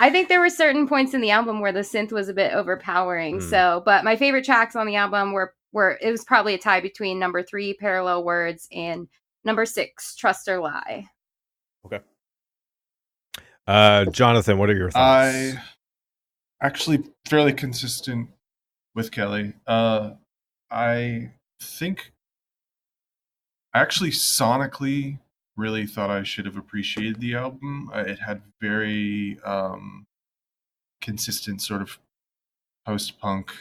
I think there were certain points in the album where the synth was a bit overpowering. So, but my favorite tracks on the album were it was probably a tie between number 3, Parallel Words, and number 6, Trust or Lie. Okay. Jonathan, what are your thoughts? I actually fairly consistent with Kelly. I think I actually sonically really thought I should have appreciated the album. It had very consistent sort of post-punk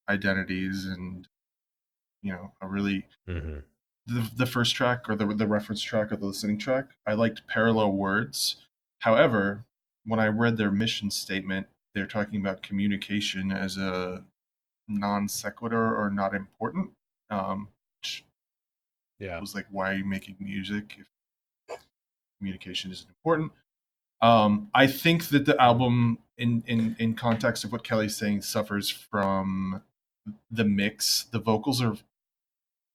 identities, and a really the first track, or the reference track, or the listening track, I liked Parallel Words. However, when I read their mission statement, they're talking about communication as a non sequitur or not important. It was like, why are you making music if communication isn't important? I think that the album, in context of what Kelly's saying, suffers from the mix. The vocals are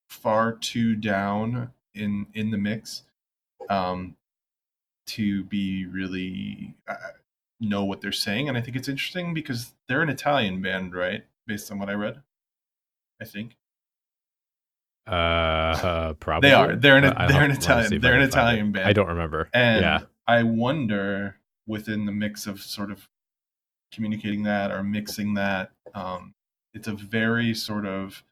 far too down in the mix to be really know what they're saying. And I think it's interesting because they're an Italian band, right? Based on what I read, I think. Probably they are. They're an Italian band. I don't remember. And I wonder, within the mix of sort of communicating that or mixing that, it's a very sort of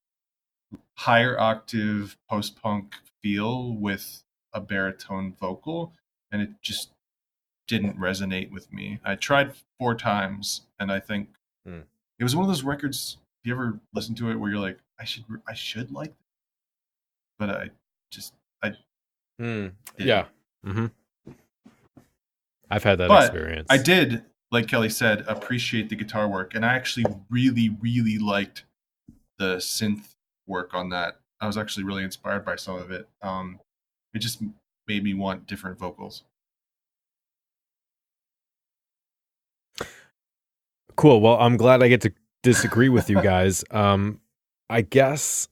higher octave post-punk feel with a baritone vocal, and it just didn't resonate with me. I tried 4 times, and I think it was one of those records. If you ever listen to it, where you're like, I should like it, but I yeah. I've had that experience. I did, like Kelly said, appreciate the guitar work, and I actually really, really liked the synth work on that. I was actually really inspired by some of it. It just made me want different vocals. Cool. Well, I'm glad I get to disagree with you guys. I guess.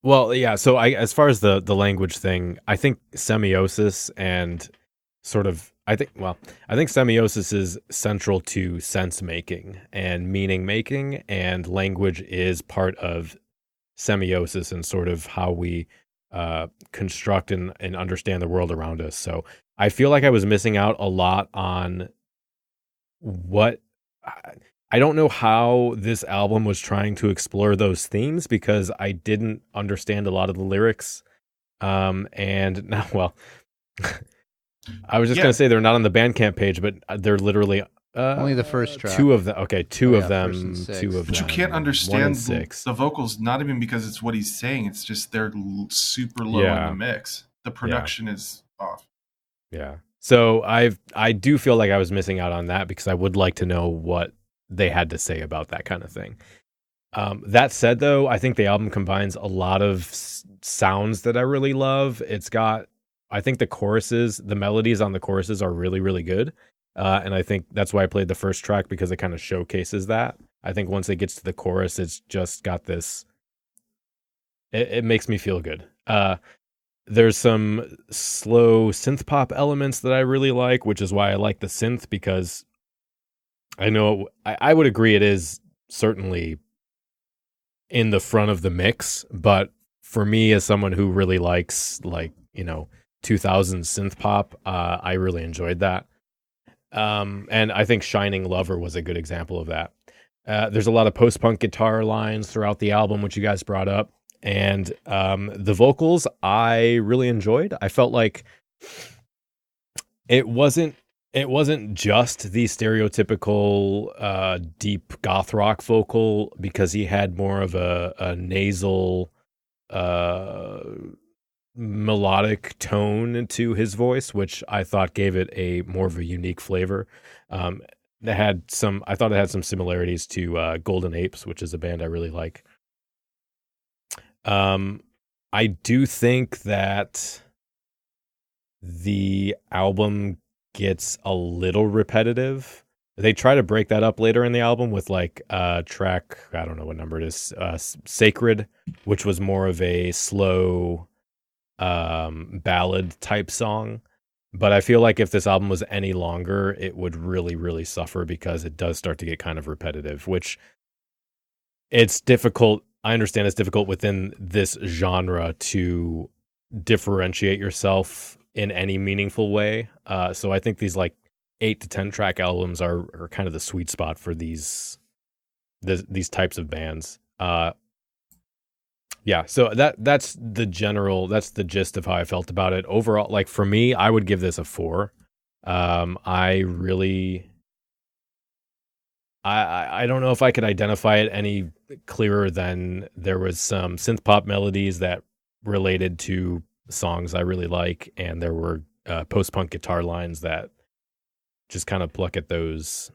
Well, yeah. So as far as the language thing, I think semiosis and sort of, I think semiosis is central to sense making and meaning making, and language is part of semiosis and sort of how we construct and understand the world around us. So I feel like I was missing out a lot on what I don't know how this album was trying to explore those themes, because I didn't understand a lot of the lyrics. And now, well, I was just going to say they're not on the Bandcamp page, but they're literally only the first track. 2 of them. Okay, two of them. But you can't understand the vocals, not even because it's what he's saying. It's just they're super low in the mix. The production is off. Yeah. So I do feel like I was missing out on that, because I would like to know what they had to say about that kind of thing. That said, though, I think the album combines a lot of sounds that I really love. I think the melodies on the choruses are really, really good. And I think that's why I played the first track, because it kind of showcases that. I think once it gets to the chorus, it's just got this, it makes me feel good. There's some slow synth pop elements that I really like, which is why I like the synth, because I know I would agree it is certainly in the front of the mix, but for me, as someone who really likes 2000s synth pop, I really enjoyed that. And I think Shining Lover was a good example of that. There's a lot of post-punk guitar lines throughout the album, which you guys brought up. And the vocals I really enjoyed. I felt like it wasn't just the stereotypical deep goth rock vocal, because he had more of a nasal melodic tone to his voice, which I thought gave it a more of a unique flavor. I thought it had some similarities to Golden Apes, which is a band I really like. I do think that the album gets a little repetitive. They try to break that up later in the album with like track, I don't know what number it is, Sacred, which was more of a slow ballad type song. But I feel like if this album was any longer, it would really, really suffer, because it does start to get kind of repetitive, which it's difficult. I understand it's difficult within this genre to differentiate yourself in any meaningful way. So I think these like 8 to 10 track albums are kind of the sweet spot for these types of bands. Yeah, so that's the gist of how I felt about it. Overall, like for me, I would give this a 4. I don't know if I could identify it any clearer than there was some synth pop melodies that related to songs I really like, and there were post-punk guitar lines that just kind of pluck at those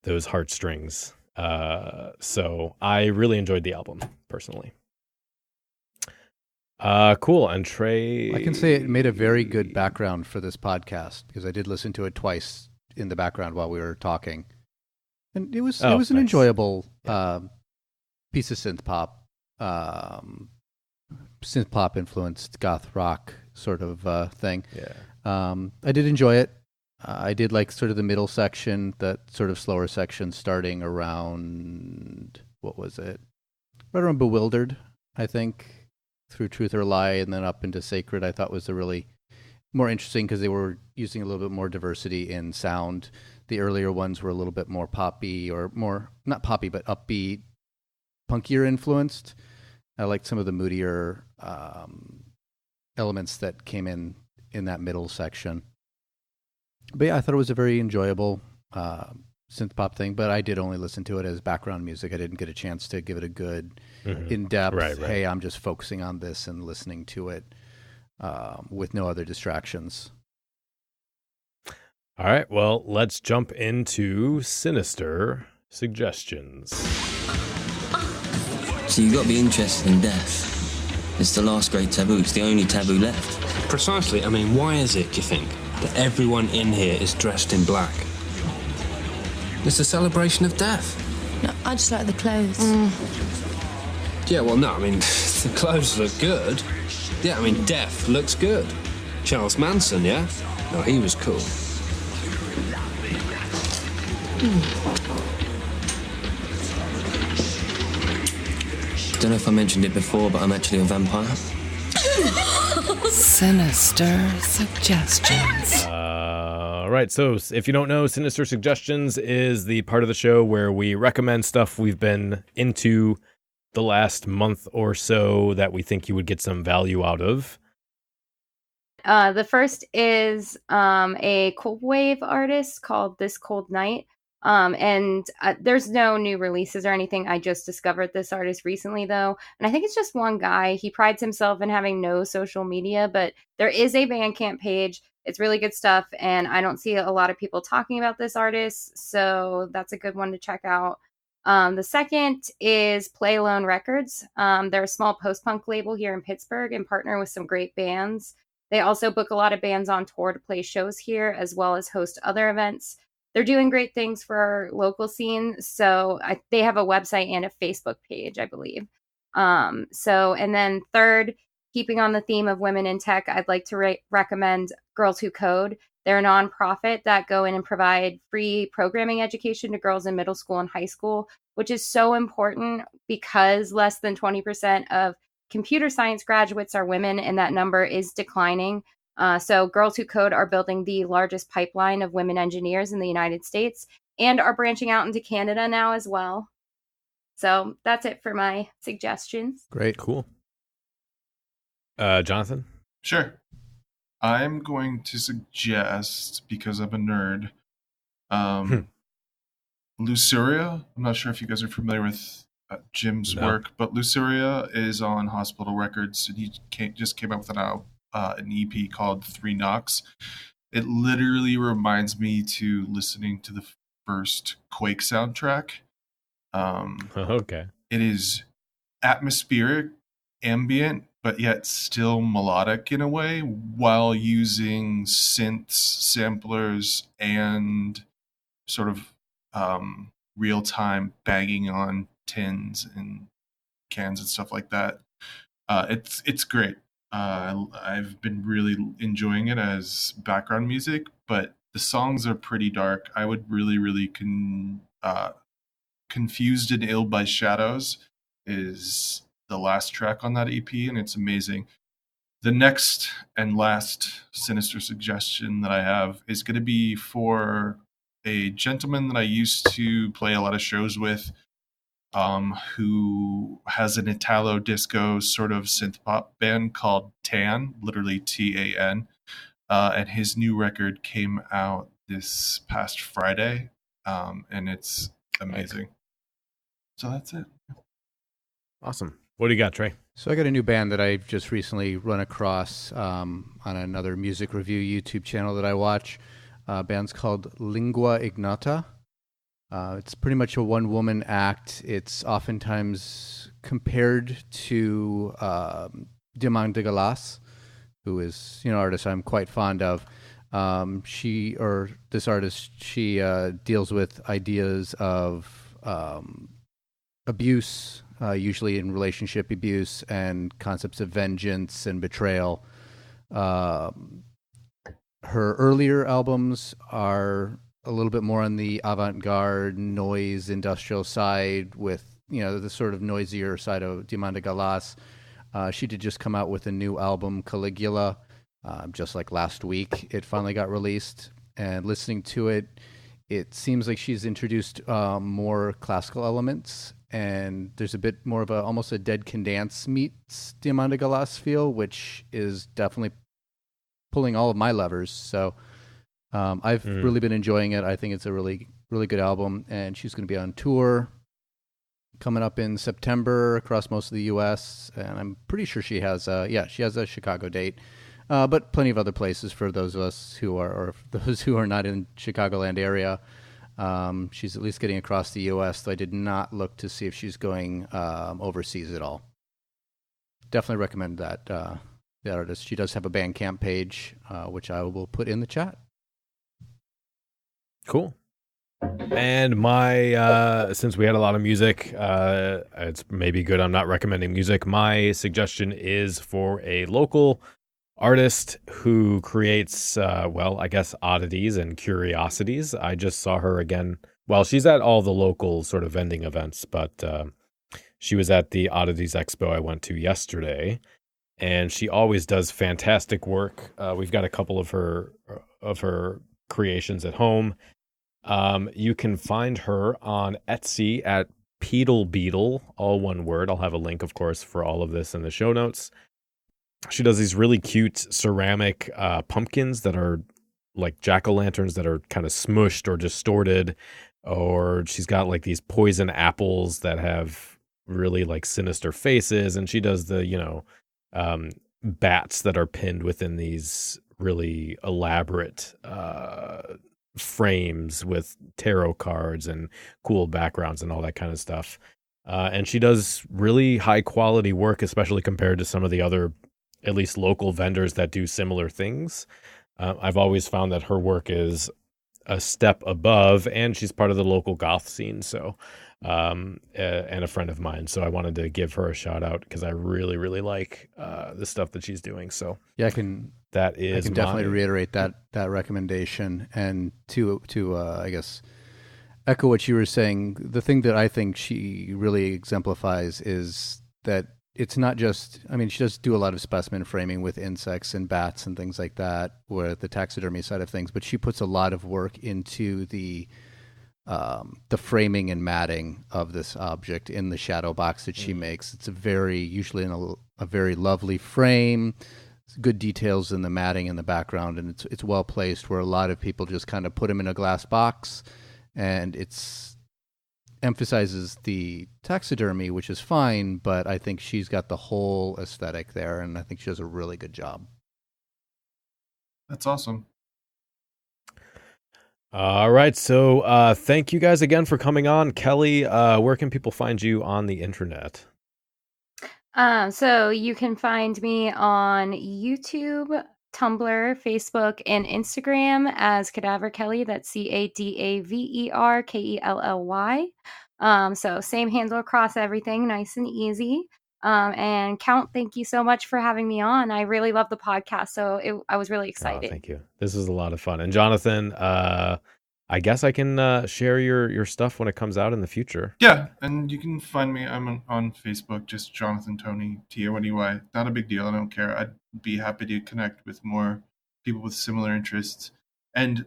heartstrings. So I really enjoyed the album personally. Cool. And Trey, I can say it made a very good background for this podcast, because I did listen to it twice in the background while we were talking, and it was an enjoyable piece of synth pop influenced goth rock sort of thing. Yeah. I did enjoy it. I did like sort of the middle section, that sort of slower section starting around, what was it? Right around Bewildered, I think, through Truth or Lie, and then up into Sacred. I thought was a really more interesting, because they were using a little bit more diversity in sound. The earlier ones were a little bit more poppy, or more, not poppy, but upbeat, punkier influenced. I liked some of the moodier elements that came in that middle section. But yeah, I thought it was a very enjoyable synth pop thing, but I did only listen to it as background music. I didn't get a chance to give it a good in-depth, right. Hey, I'm just focusing on this and listening to it with no other distractions. All right, well, let's jump into Sinister Suggestions. So you've got to be interested in death. It's the last great taboo. It's the only taboo left. Precisely. I mean, why is it, do you think, that everyone in here is dressed in black? It's a celebration of death. No, I just like the clothes. Yeah, well, no, I mean, the clothes look good. Yeah, I mean, death looks good. Charles Manson, yeah? No, he was cool. Don't know if I mentioned it before, but I'm actually a vampire. Sinister Suggestions. All right, so if you don't know, Sinister Suggestions is the part of the show where we recommend stuff we've been into the last month or so that we think you would get some value out of. The first is a cold wave artist called This Cold Night. And there's no new releases or anything. I just discovered this artist recently, though. And I think it's just one guy. He prides himself in having no social media, but there is a Bandcamp page. It's really good stuff. And I don't see a lot of people talking about this artist. So that's a good one to check out. The second is Play Alone Records. They're a small post-punk label here in Pittsburgh and partner with some great bands. They also book a lot of bands on tour to play shows here, as well as host other events. They're doing great things for our local scene. So they have a website and a Facebook page, I believe. And then third, keeping on the theme of women in tech, I'd like to recommend Girls Who Code. They're a nonprofit that go in and provide free programming education to girls in middle school and high school, which is so important because less than 20% of computer science graduates are women, and that number is declining. So Girls Who Code are building the largest pipeline of women engineers in the United States and are branching out into Canada now as well. So that's it for my suggestions. Great. Cool. Jonathan? Sure. I'm going to suggest, because I'm a nerd, Luceria. I'm not sure if you guys are familiar with Jim's work, but Luceria is on Hospital Records, and he just came up with an EP called Three Knocks. It literally reminds me to listening to the first Quake soundtrack. Okay. It is atmospheric, ambient, but yet still melodic in a way, while using synths, samplers, and sort of real-time banging on tins and cans and stuff like that. It's great. I've been really enjoying it as background music, but the songs are pretty dark. I would really Confused and Ill by Shadows is the last track on that EP, and it's amazing. The next and last Sinister Suggestion that I have is going to be for a gentleman that I used to play a lot of shows with, who has an Italo disco sort of synth pop band called Tan, literally Tan. And his new record came out this past Friday, and it's amazing. So that's it. Awesome. What do you got, Trey? So I got a new band that I've just recently run across on another music review YouTube channel that I watch. Band's called Lingua Ignota. It's pretty much a one-woman act. It's oftentimes compared to Diamant de Galas, who is an artist I'm quite fond of. This artist deals with ideas of abuse, usually in relationship abuse, and concepts of vengeance and betrayal. Her earlier albums are a little bit more on the avant-garde, noise, industrial side, with the sort of noisier side of Diamant de Galas. She did just come out with a new album, Caligula, just like last week. It finally got released, and listening to it, it seems like she's introduced more classical elements, and there's a bit more of almost a Dead Can Dance meets Diamant de Galas feel, which is definitely pulling all of my levers. So I've really been enjoying it. I think it's a really, really good album, and she's going to be on tour coming up in September across most of the U.S., and I'm pretty sure she has a Chicago date, but plenty of other places for those of us who are, or those who are not in Chicagoland area. She's at least getting across the U.S., though I did not look to see if she's going overseas at all. Definitely recommend that artist. She does have a Bandcamp page, which I will put in the chat. Cool. And my since we had a lot of music, it's maybe good I'm not recommending music. My suggestion is for a local artist who creates I guess oddities and curiosities. I just saw her again. Well, she's at all the local sort of vending events, but she was at the Oddities Expo I went to yesterday, and she always does fantastic work. We've got a couple of her creations at home. You can find her on Etsy at Peedle Beetle, all one word. I'll have a link, of course, for all of this in the show notes. She does these really cute ceramic pumpkins that are like jack-o'-lanterns that are kind of smushed or distorted, or she's got like these poison apples that have really like sinister faces, and she does the, bats that are pinned within these really elaborate frames with tarot cards and cool backgrounds and all that kind of stuff. And she does really high quality work, especially compared to some of the other, at least local vendors that do similar things. I've always found that her work is a step above, and she's part of the local goth scene. So, and a friend of mine. So I wanted to give her a shout out because I really, really like the stuff that she's doing. So yeah, I can definitely reiterate that recommendation, and to I guess echo what you were saying. The thing that I think she really exemplifies is that it's not just, I mean, she does do a lot of specimen framing with insects and bats and things like that, with the taxidermy side of things, but she puts a lot of work into the framing and matting of this object in the shadow box that she makes. It's usually in a very lovely frame, good details in the matting in the background, and it's well placed, where a lot of people just kind of put them in a glass box, and it's emphasizes the taxidermy, which is fine, but I think she's got the whole aesthetic there, and I think she does a really good job. That's awesome. All right, so thank you guys again for coming on. Kelly, where can people find you on the internet? So you can find me on YouTube, Tumblr, Facebook, and Instagram as Cadaver Kelly. That's CADAVERKELLY. So same handle across everything, nice and easy. And Count, thank you so much for having me on. I really love the podcast, so I was really excited. Oh, thank you. This is a lot of fun. And Jonathan, I guess I can share your stuff when it comes out in the future. Yeah, and you can find me. I'm on Facebook, just Jonathan Tony, Tony. Not a big deal. I don't care. I'd be happy to connect with more people with similar interests. And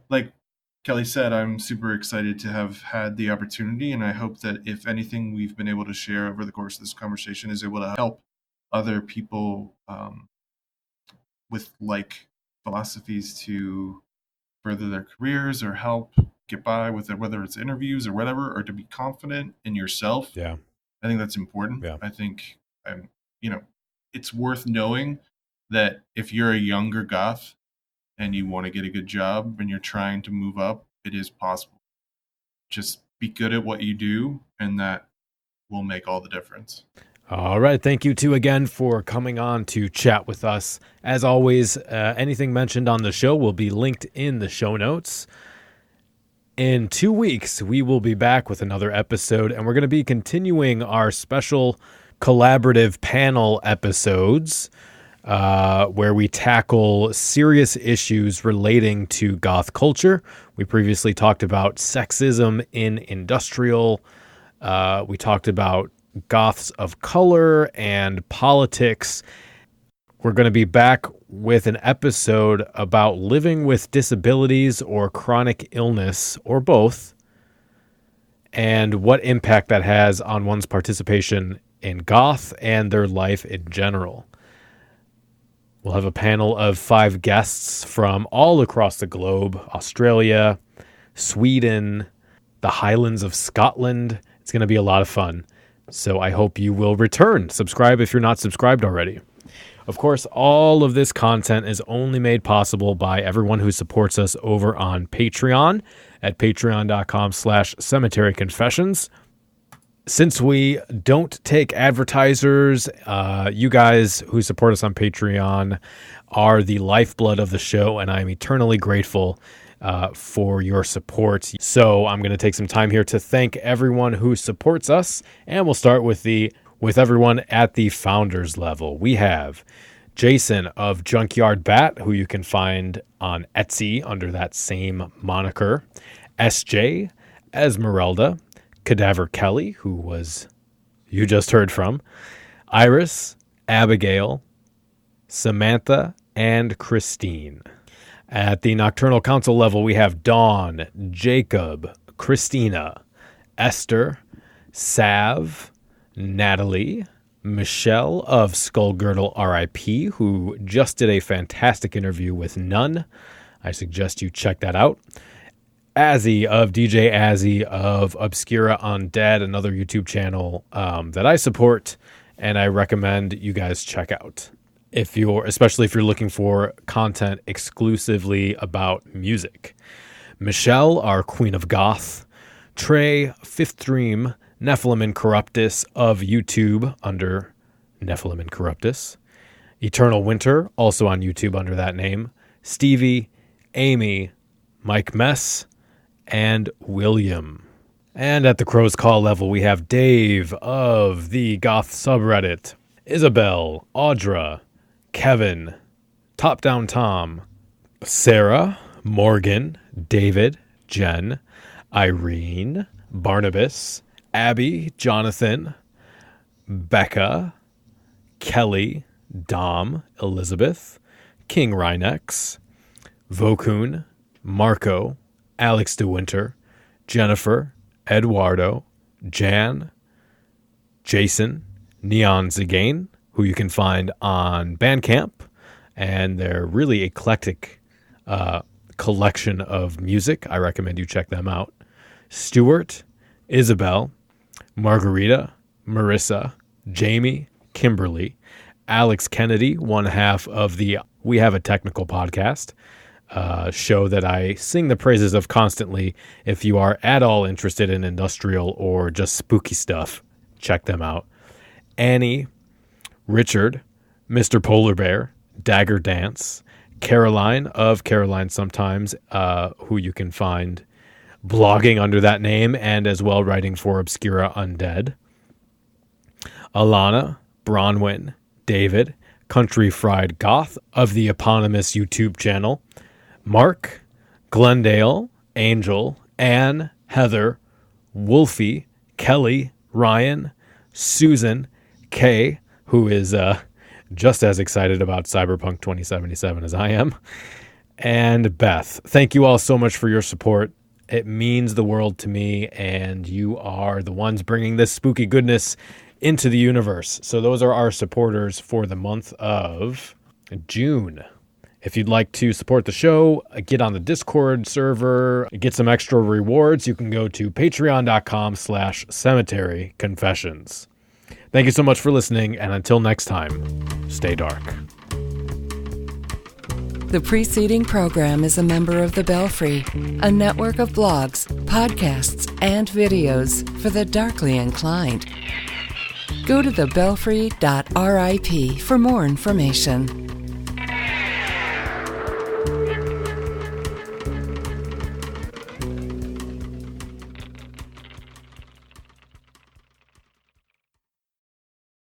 like Kelly said, I'm super excited to have had the opportunity, and I hope that if anything we've been able to share over the course of this conversation is able to help other people with like philosophies to further their careers or help get by with it, whether it's interviews or whatever, or to be confident in yourself. Yeah, I think that's important. Yeah. I think it's worth knowing that if you're a younger goth and you want to get a good job and you're trying to move up, it is possible. Just be good at what you do, and that will make all the difference. All right. Thank you two again for coming on to chat with us. As always, anything mentioned on the show will be linked in the show notes. In 2 weeks, we will be back with another episode, and we're going to be continuing our special collaborative panel episodes where we tackle serious issues relating to goth culture. We previously talked about sexism in industrial. We talked about goths of color and politics. We're going to be back with an episode about living with disabilities or chronic illness, or both, and what impact that has on one's participation in goth and their life in general. We'll have a panel of 5 guests from all across the globe: Australia, Sweden, the Highlands of Scotland. It's going to be a lot of fun. So I hope you will return. Subscribe if you're not subscribed already. Of course, all of this content is only made possible by everyone who supports us over on Patreon at patreon.com/cemeteryconfessions. Since we don't take advertisers, you guys who support us on Patreon are the lifeblood of the show, and I'm eternally grateful for your support. So I'm going to take some time here to thank everyone who supports us, and we'll start with everyone at the founders level. We have Jason of Junkyard Bat, who you can find on Etsy under that same moniker, SJ, Esmeralda, Cadaver Kelly, who you just heard from, Iris, Abigail, Samantha, and Christine. At the Nocturnal Council level, we have Dawn, Jacob, Christina, Esther, Sav, Natalie, Michelle of Skullgirdle RIP, who just did a fantastic interview with Nunn. I suggest you check that out. Azzy of DJ Azzy of Obscura Undead, another YouTube channel that I support and I recommend you guys check out. Especially if you're looking for content exclusively about music. Michelle, our Queen of Goth. Trey, Fifth Dream, Nephilim Incorruptus of YouTube under Nephilim Incorruptus. Eternal Winter, also on YouTube under that name. Stevie, Amy, Mike Mess, and William. And at the Crow's Call level, we have Dave of the Goth subreddit. Isabel, Audra, Kevin, Top Down Tom, Sarah, Morgan, David, Jen, Irene, Barnabas, Abby, Jonathan, Becca, Kelly, Dom, Elizabeth, King Rhinex, Vokun, Marco, Alex DeWinter, Jennifer, Eduardo, Jan, Jason, Neon Zagain, who you can find on Bandcamp, and they're really eclectic collection of music. I recommend you check them out. Stuart, Isabel, Margarita, Marissa, Jamie, Kimberly, Alex Kennedy, one half of the We Have a Technical podcast, show that I sing the praises of constantly. If you are at all interested in industrial or just spooky stuff, check them out. Annie, Richard, Mr. Polar Bear, Dagger Dance, Caroline of Caroline Sometimes, who you can find blogging under that name and as well writing for Obscura Undead. Alana, Bronwyn, David, Country Fried Goth of the eponymous YouTube channel, Mark, Glendale, Angel, Anne, Heather, Wolfie, Kelly, Ryan, Susan, Kay, who is just as excited about Cyberpunk 2077 as I am, and Beth. Thank you all so much for your support. It means the world to me, and you are the ones bringing this spooky goodness into the universe. So those are our supporters for the month of June. If you'd like to support the show, get on the Discord server, get some extra rewards, you can go to patreon.com/Cemetery Confessions. Thank you so much for listening, and until next time, stay dark. The preceding program is a member of The Belfry, a network of blogs, podcasts, and videos for the darkly inclined. Go to thebelfry.rip for more information.